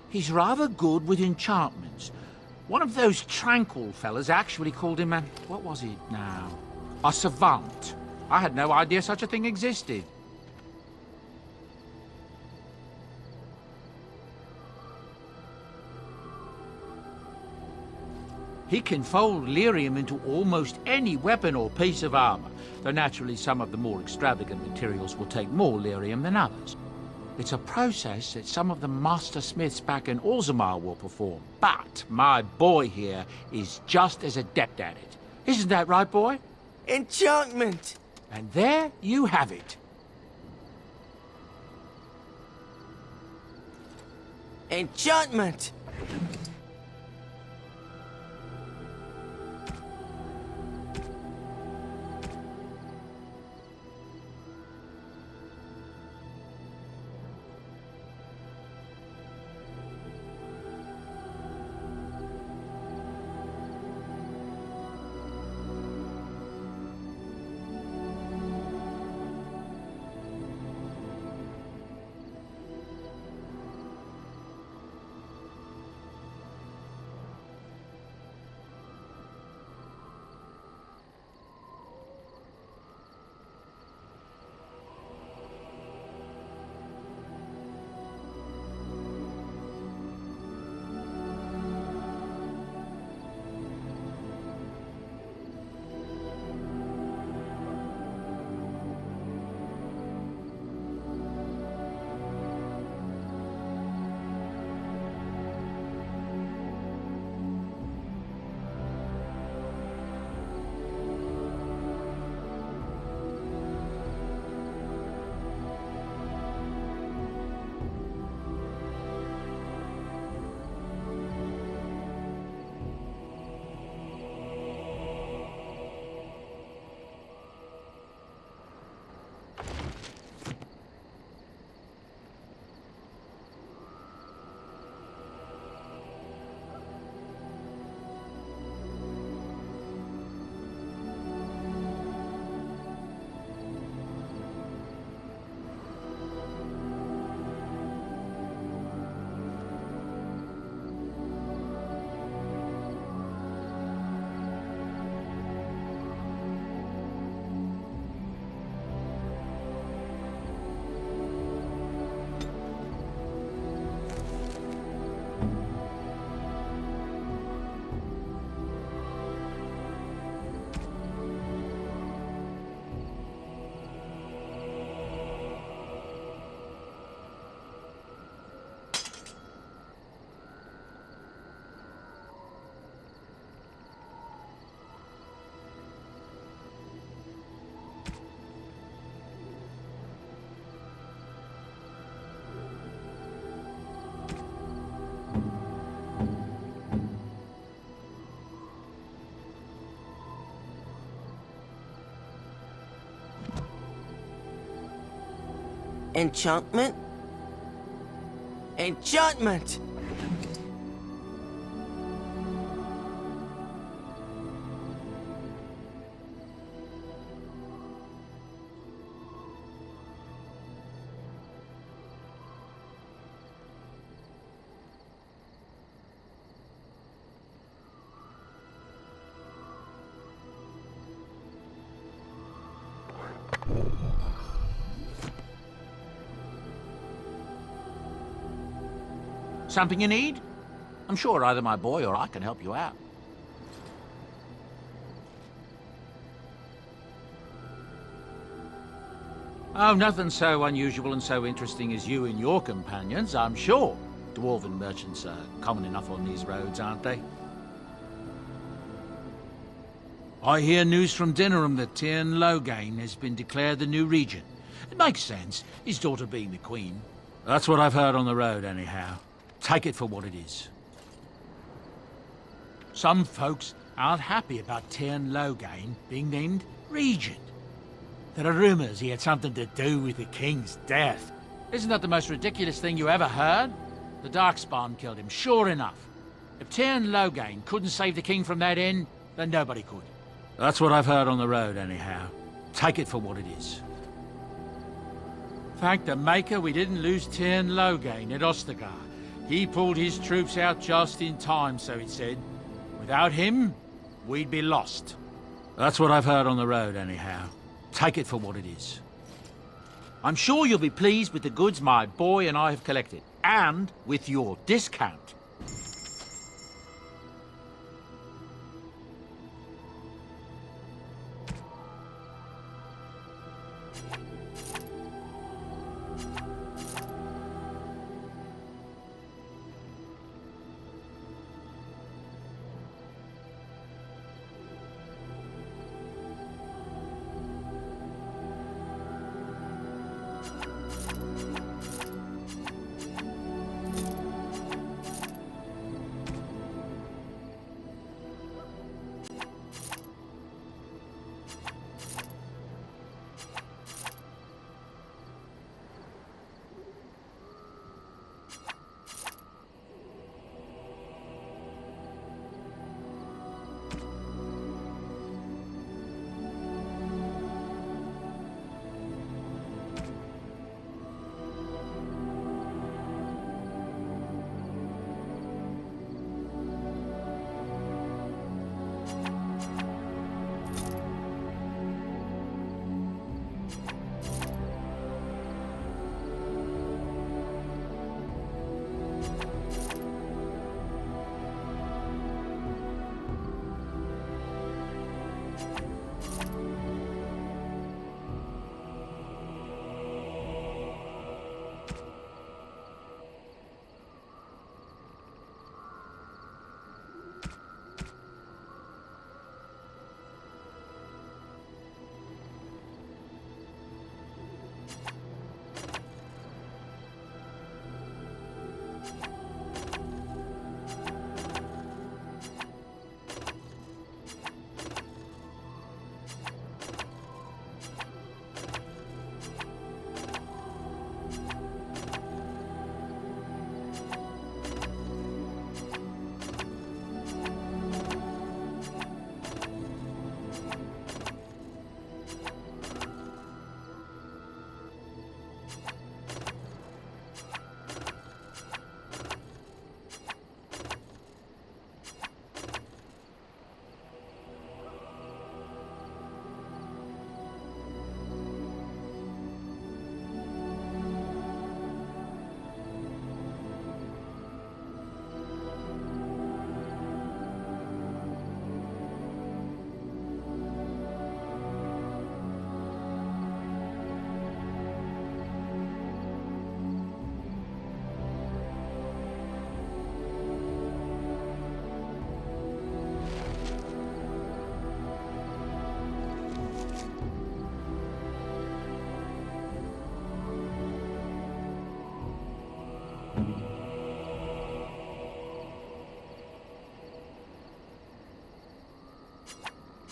he's rather good with enchantments. One of those tranquil fellas actually called him a... what was it now? A savant. I had no idea such a thing existed. He can fold lyrium into almost any weapon or piece of armor, though naturally some of the more extravagant materials will take more lyrium than others. It's a process that some of the master smiths back in Orzammar will perform, but my boy here is just as adept at it. Isn't that right, boy? Enchantment! And there you have it. Enchantment! Enchantment? Enchantment! Something you need? I'm sure either my boy or I can help you out. Oh, nothing so unusual and so interesting as you and your companions, I'm sure. Dwarven merchants are common enough on these roads, aren't they? I hear news from Dinnerham that Tyrn Loghain has been declared the new regent. It makes sense, his daughter being the queen. That's what I've heard on the road, anyhow. Take it for what it is. Some folks aren't happy about Tyrn Loghain being named regent. There are rumours he had something to do with the king's death. Isn't that the most ridiculous thing you ever heard? The Darkspawn killed him, sure enough. If Tyrn Loghain couldn't save the king from that end, then nobody could. That's what I've heard on the road, anyhow. Take it for what it is. Thank the Maker we didn't lose Tyrn Loghain at Ostagar. He pulled his troops out just in time, so it said. Without him, we'd be lost. That's what I've heard on the road, anyhow. Take it for what it is. I'm sure you'll be pleased with the goods my boy and I have collected, and with your discount.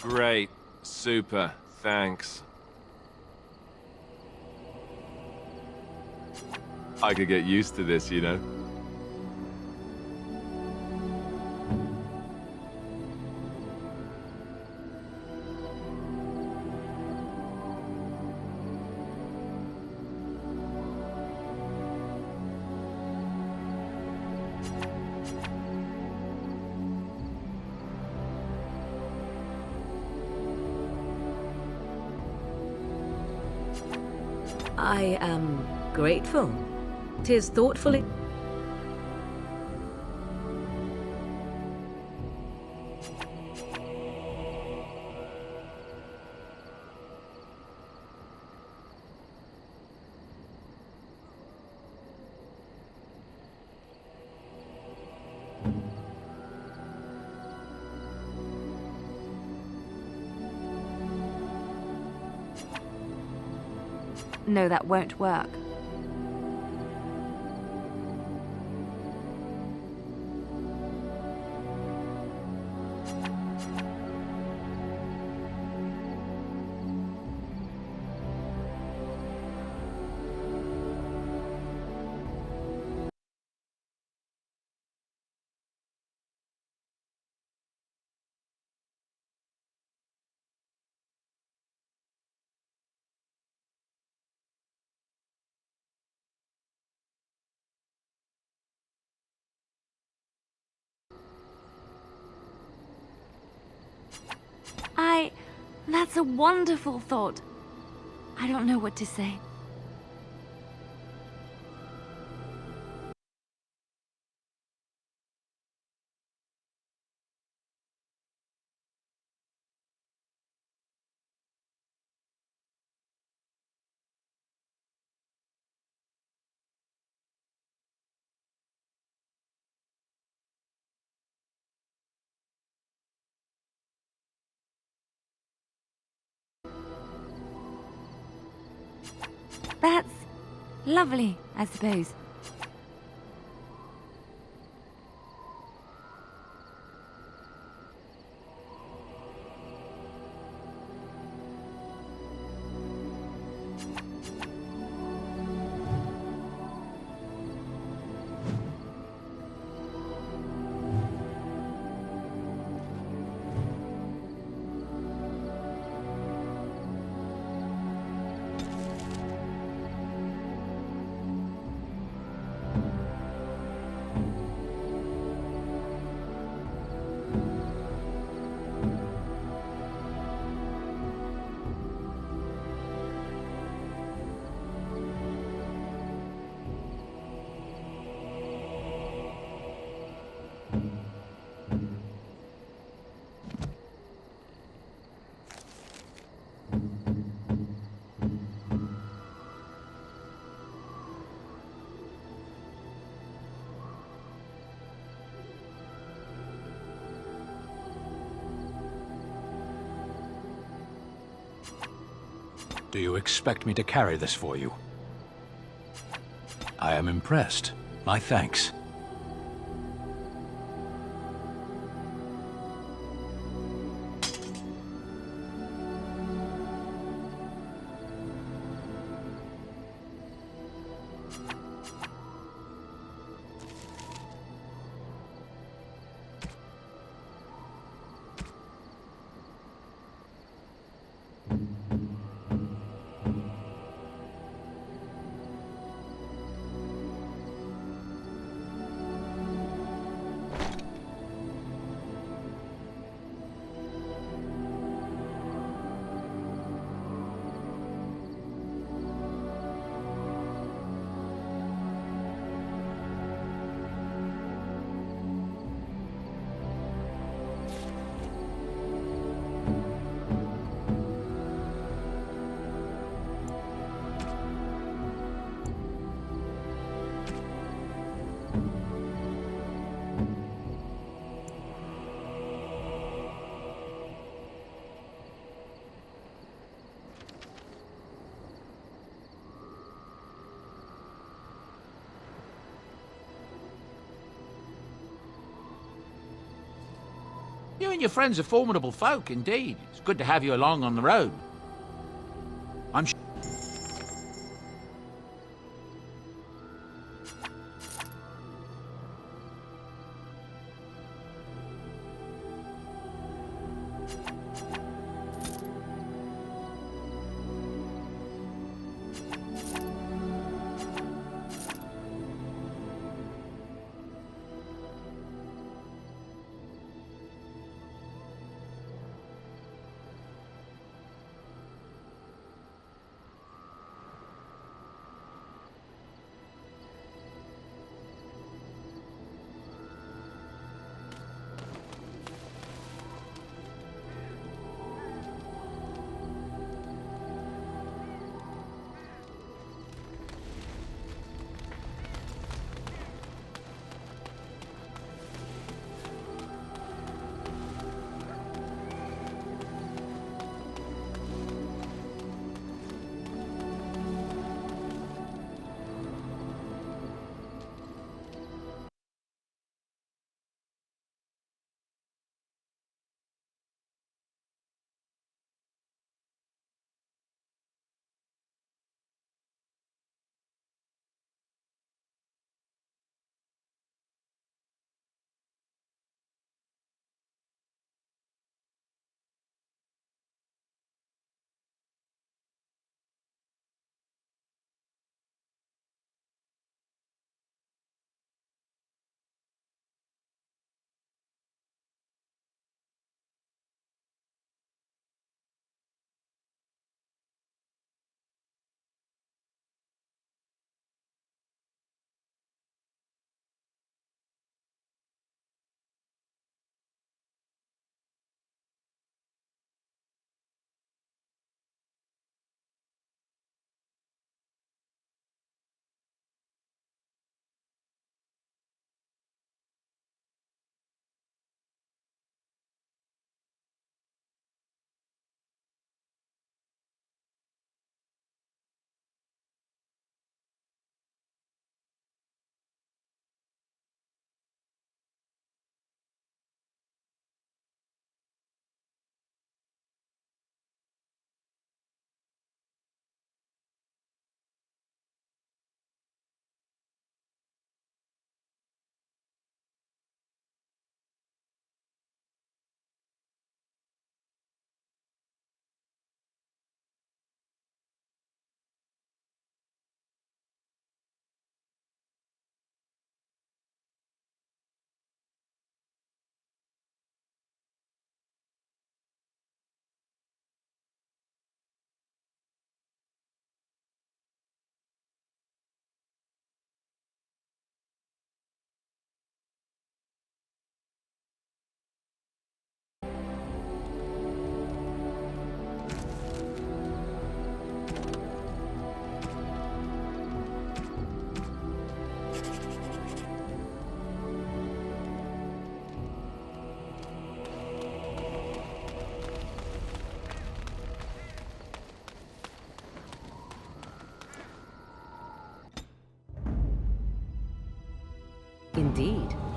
Great. Super. Thanks. I could get used to this, you know? I am grateful. 'Tis thoughtfully. No, that won't work. That's a wonderful thought. I don't know what to say. That's lovely, I suppose. Do you expect me to carry this for you? I am impressed. My thanks. You and your friends are formidable folk, indeed. It's good to have you along on the road. I'm sure.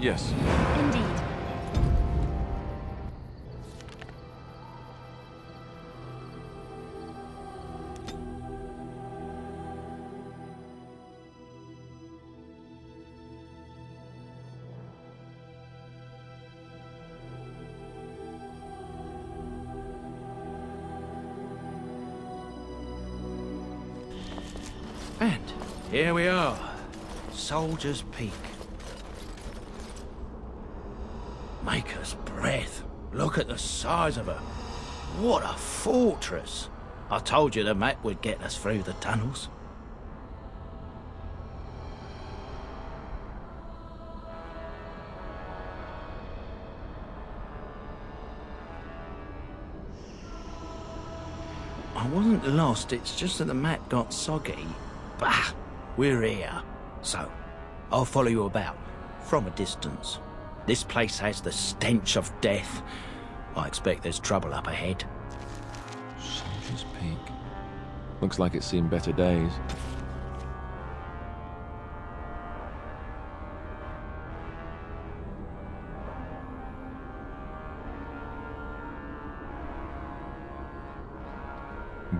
Yes. Indeed. And here we are, Soldier's Peak. Maker's breath. Look at the size of her. What a fortress. I told you the map would get us through the tunnels. I wasn't lost, it's just that the map got soggy. Bah! We're here. So, I'll follow you about, from a distance. This place has the stench of death. I expect there's trouble up ahead. Soldier's Peak. Looks like it's seen better days.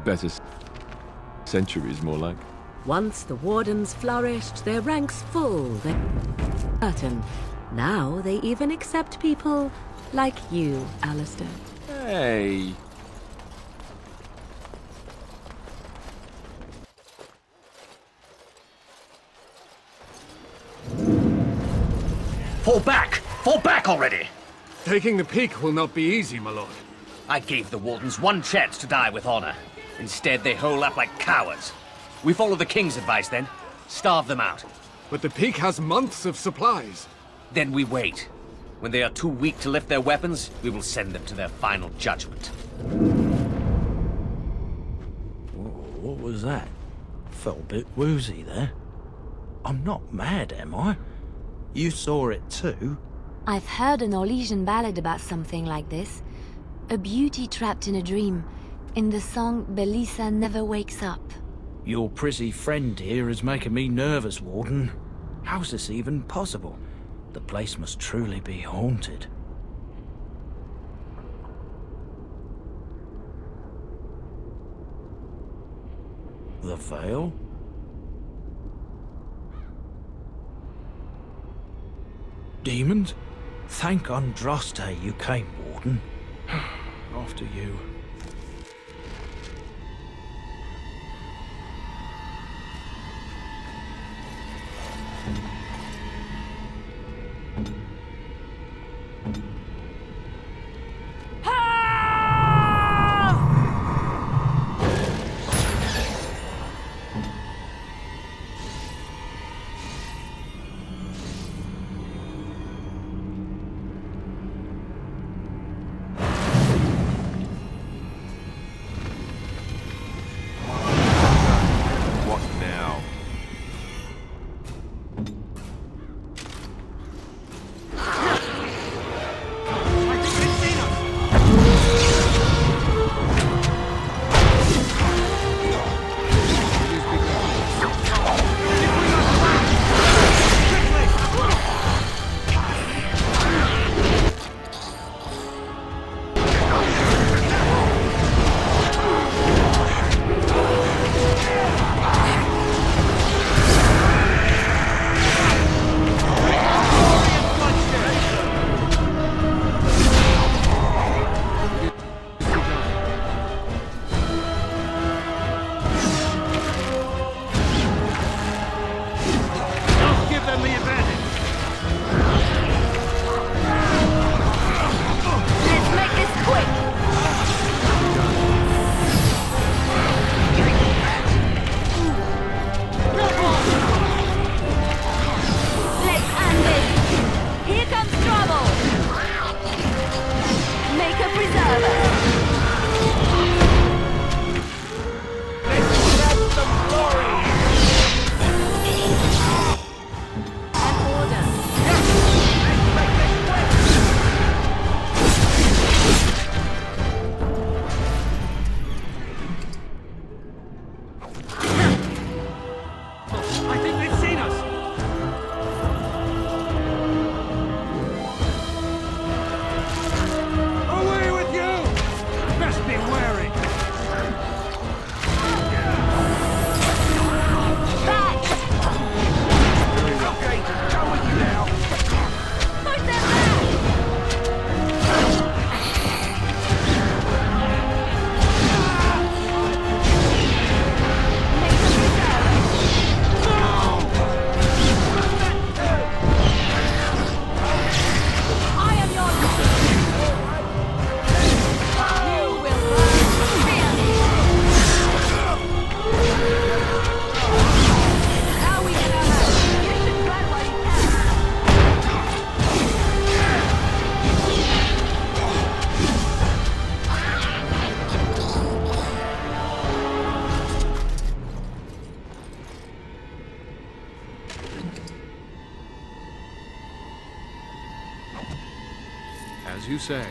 Better centuries, more like. Once the wardens flourished, their ranks full, they're certain. Now they even accept people like you, Alistair. Hey! Fall back! Fall back already! Taking the peak will not be easy, my lord. I gave the wardens one chance to die with honor. Instead, they hole up like cowards. We follow the king's advice then. Starve them out. But the peak has months of supplies. Then we wait. When they are too weak to lift their weapons, we will send them to their final judgment. What was that? Felt a bit woozy there. I'm not mad, am I? You saw it too? I've heard a Norwegian ballad about something like this. A beauty trapped in a dream. In the song, Belisa never wakes up. Your prissy friend here is making me nervous, Warden. How's this even possible? The place must truly be haunted. The Veil? Demons? Thank Andraste you came, Warden. After you. As you say.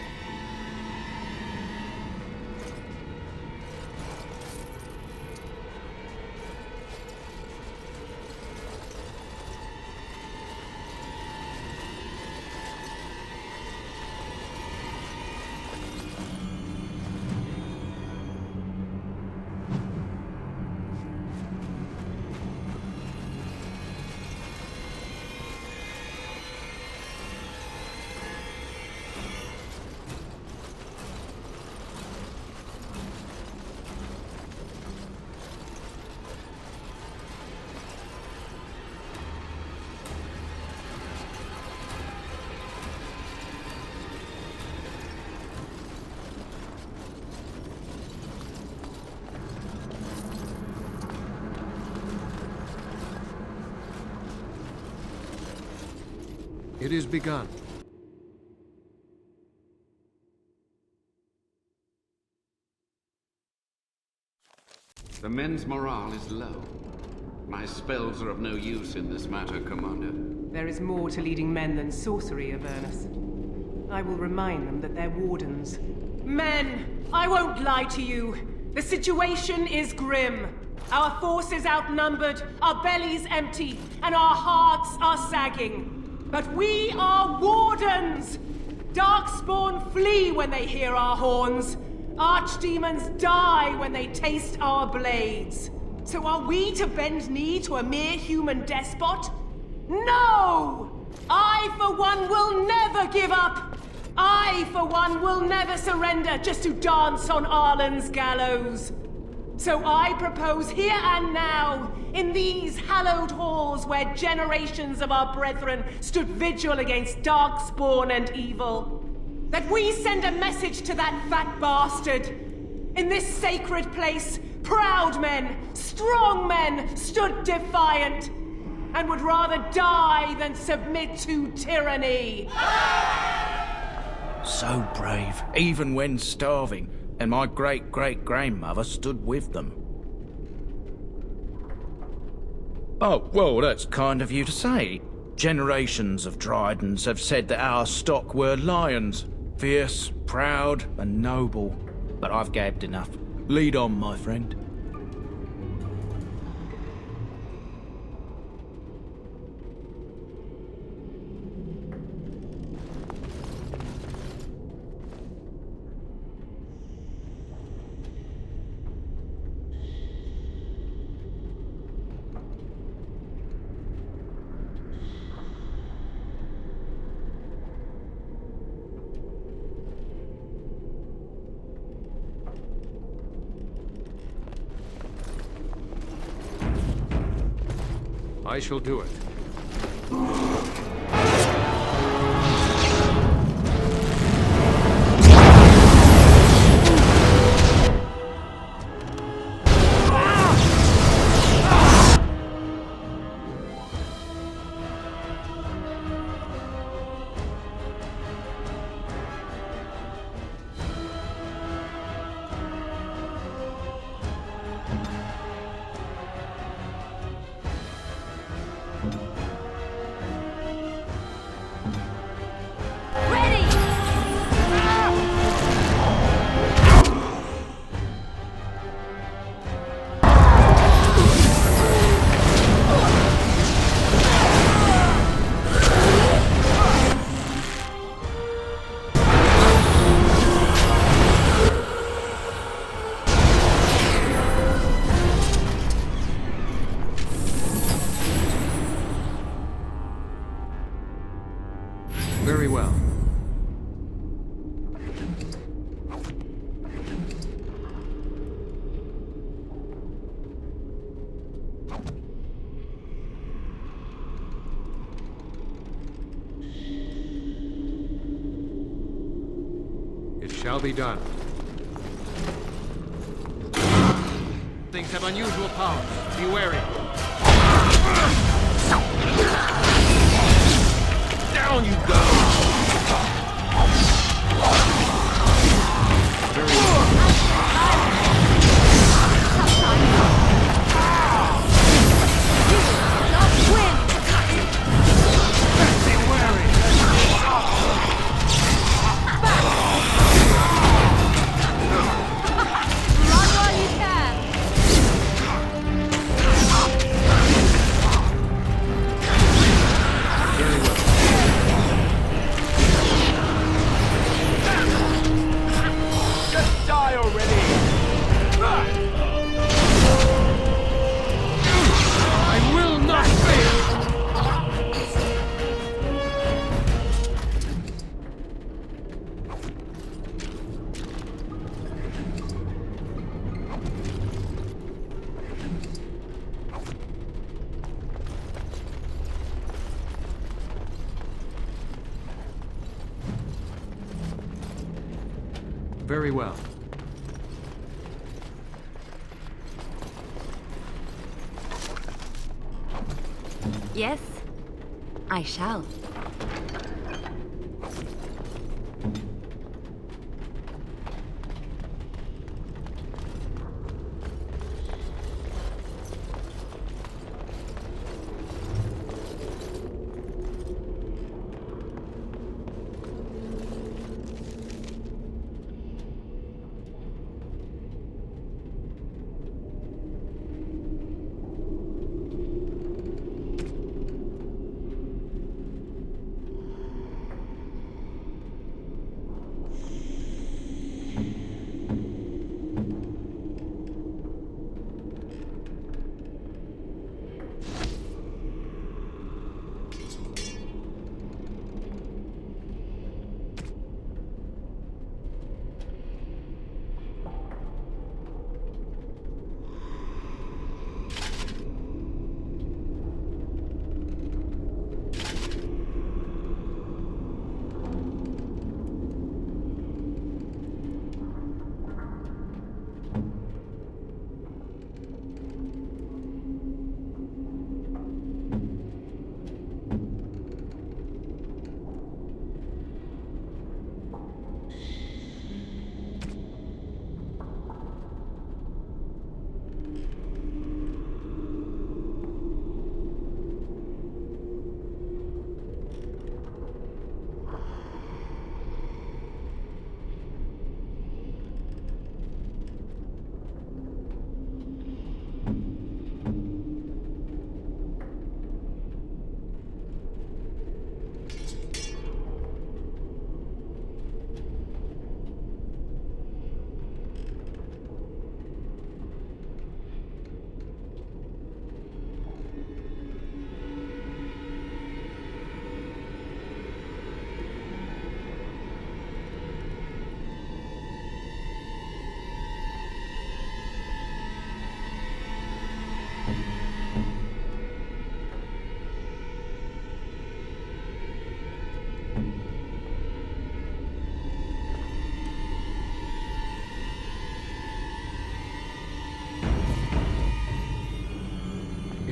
It is begun. The men's morale is low. My spells are of no use in this matter, Commander. There is more to leading men than sorcery, Avernus. I will remind them that they're wardens. Men! I won't lie to you. The situation is grim. Our forces outnumbered, our bellies empty, and our hearts are sagging. But we are wardens! Darkspawn flee when they hear our horns. Archdemons die when they taste our blades. So are we to bend knee to a mere human despot? No! I, for one, will never give up! I, for one, will never surrender just to dance on Arlen's gallows. So I propose here and now, in these hallowed halls where generations of our brethren stood vigil against darkspawn and evil, that we send a message to that fat bastard. In this sacred place, proud men, strong men stood defiant, and would rather die than submit to tyranny. So brave, even when starving, and my great-great-grandmother stood with them. Oh, well, that's kind of you to say. Generations of Dryadens have said that our stock were lions, fierce, proud, and noble. But I've gabbed enough. Lead on, my friend. I shall do it. Very well. It shall be done. Things have unusual powers. Be wary. Down you go! Very well. Be wary! Very well. Yes, I shall.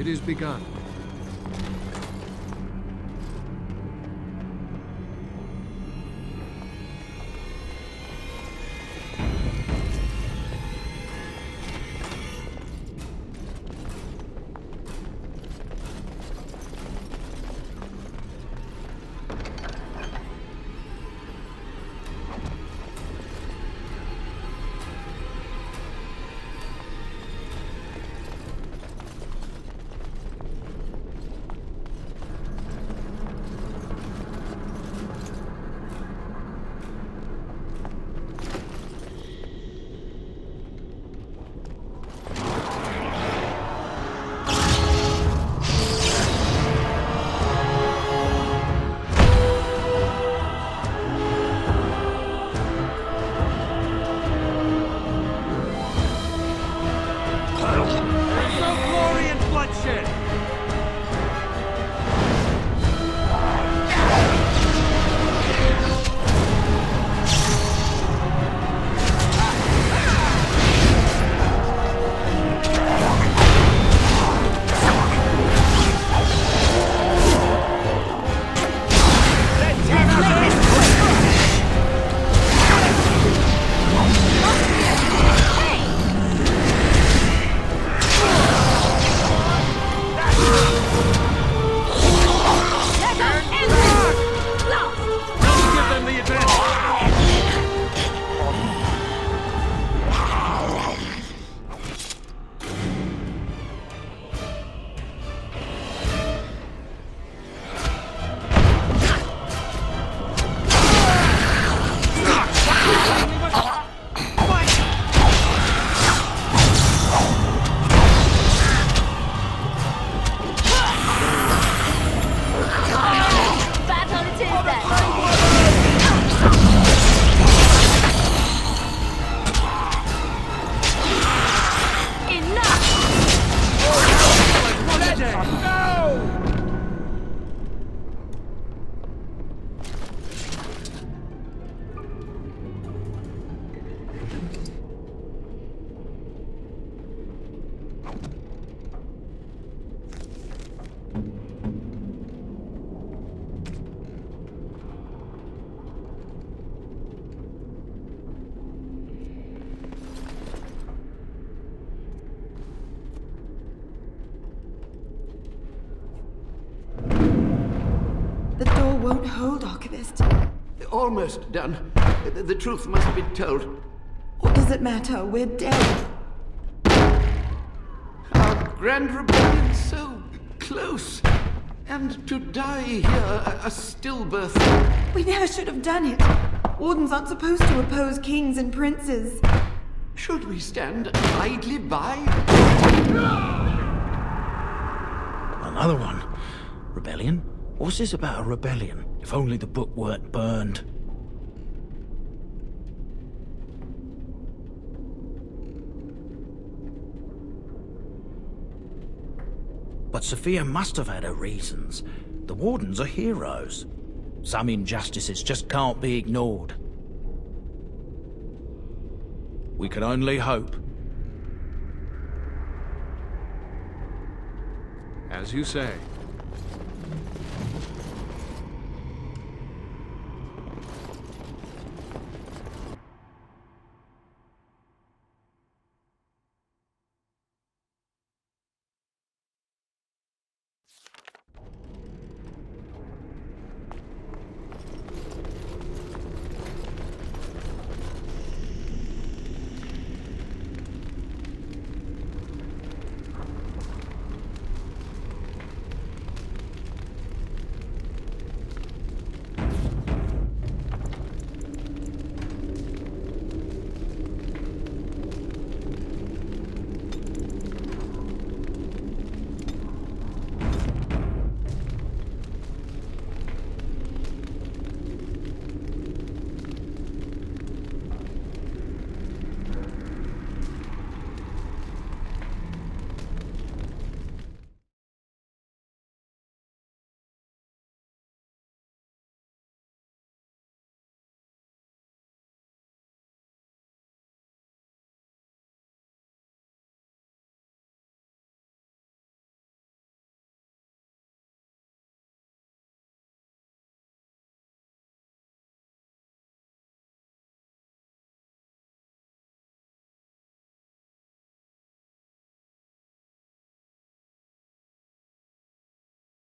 It is begun. The door won't hold, Archivist. Almost done. The truth must be told. What does it matter? We're dead. Our grand rebellion's so close. And to die here, a stillbirth. We never should have done it. Wardens aren't supposed to oppose kings and princes. Should we stand idly by? Another one. Rebellion? What's this about a rebellion? If only the book weren't burned. But Sophia must have had her reasons. The Wardens are heroes. Some injustices just can't be ignored. We can only hope. As you say.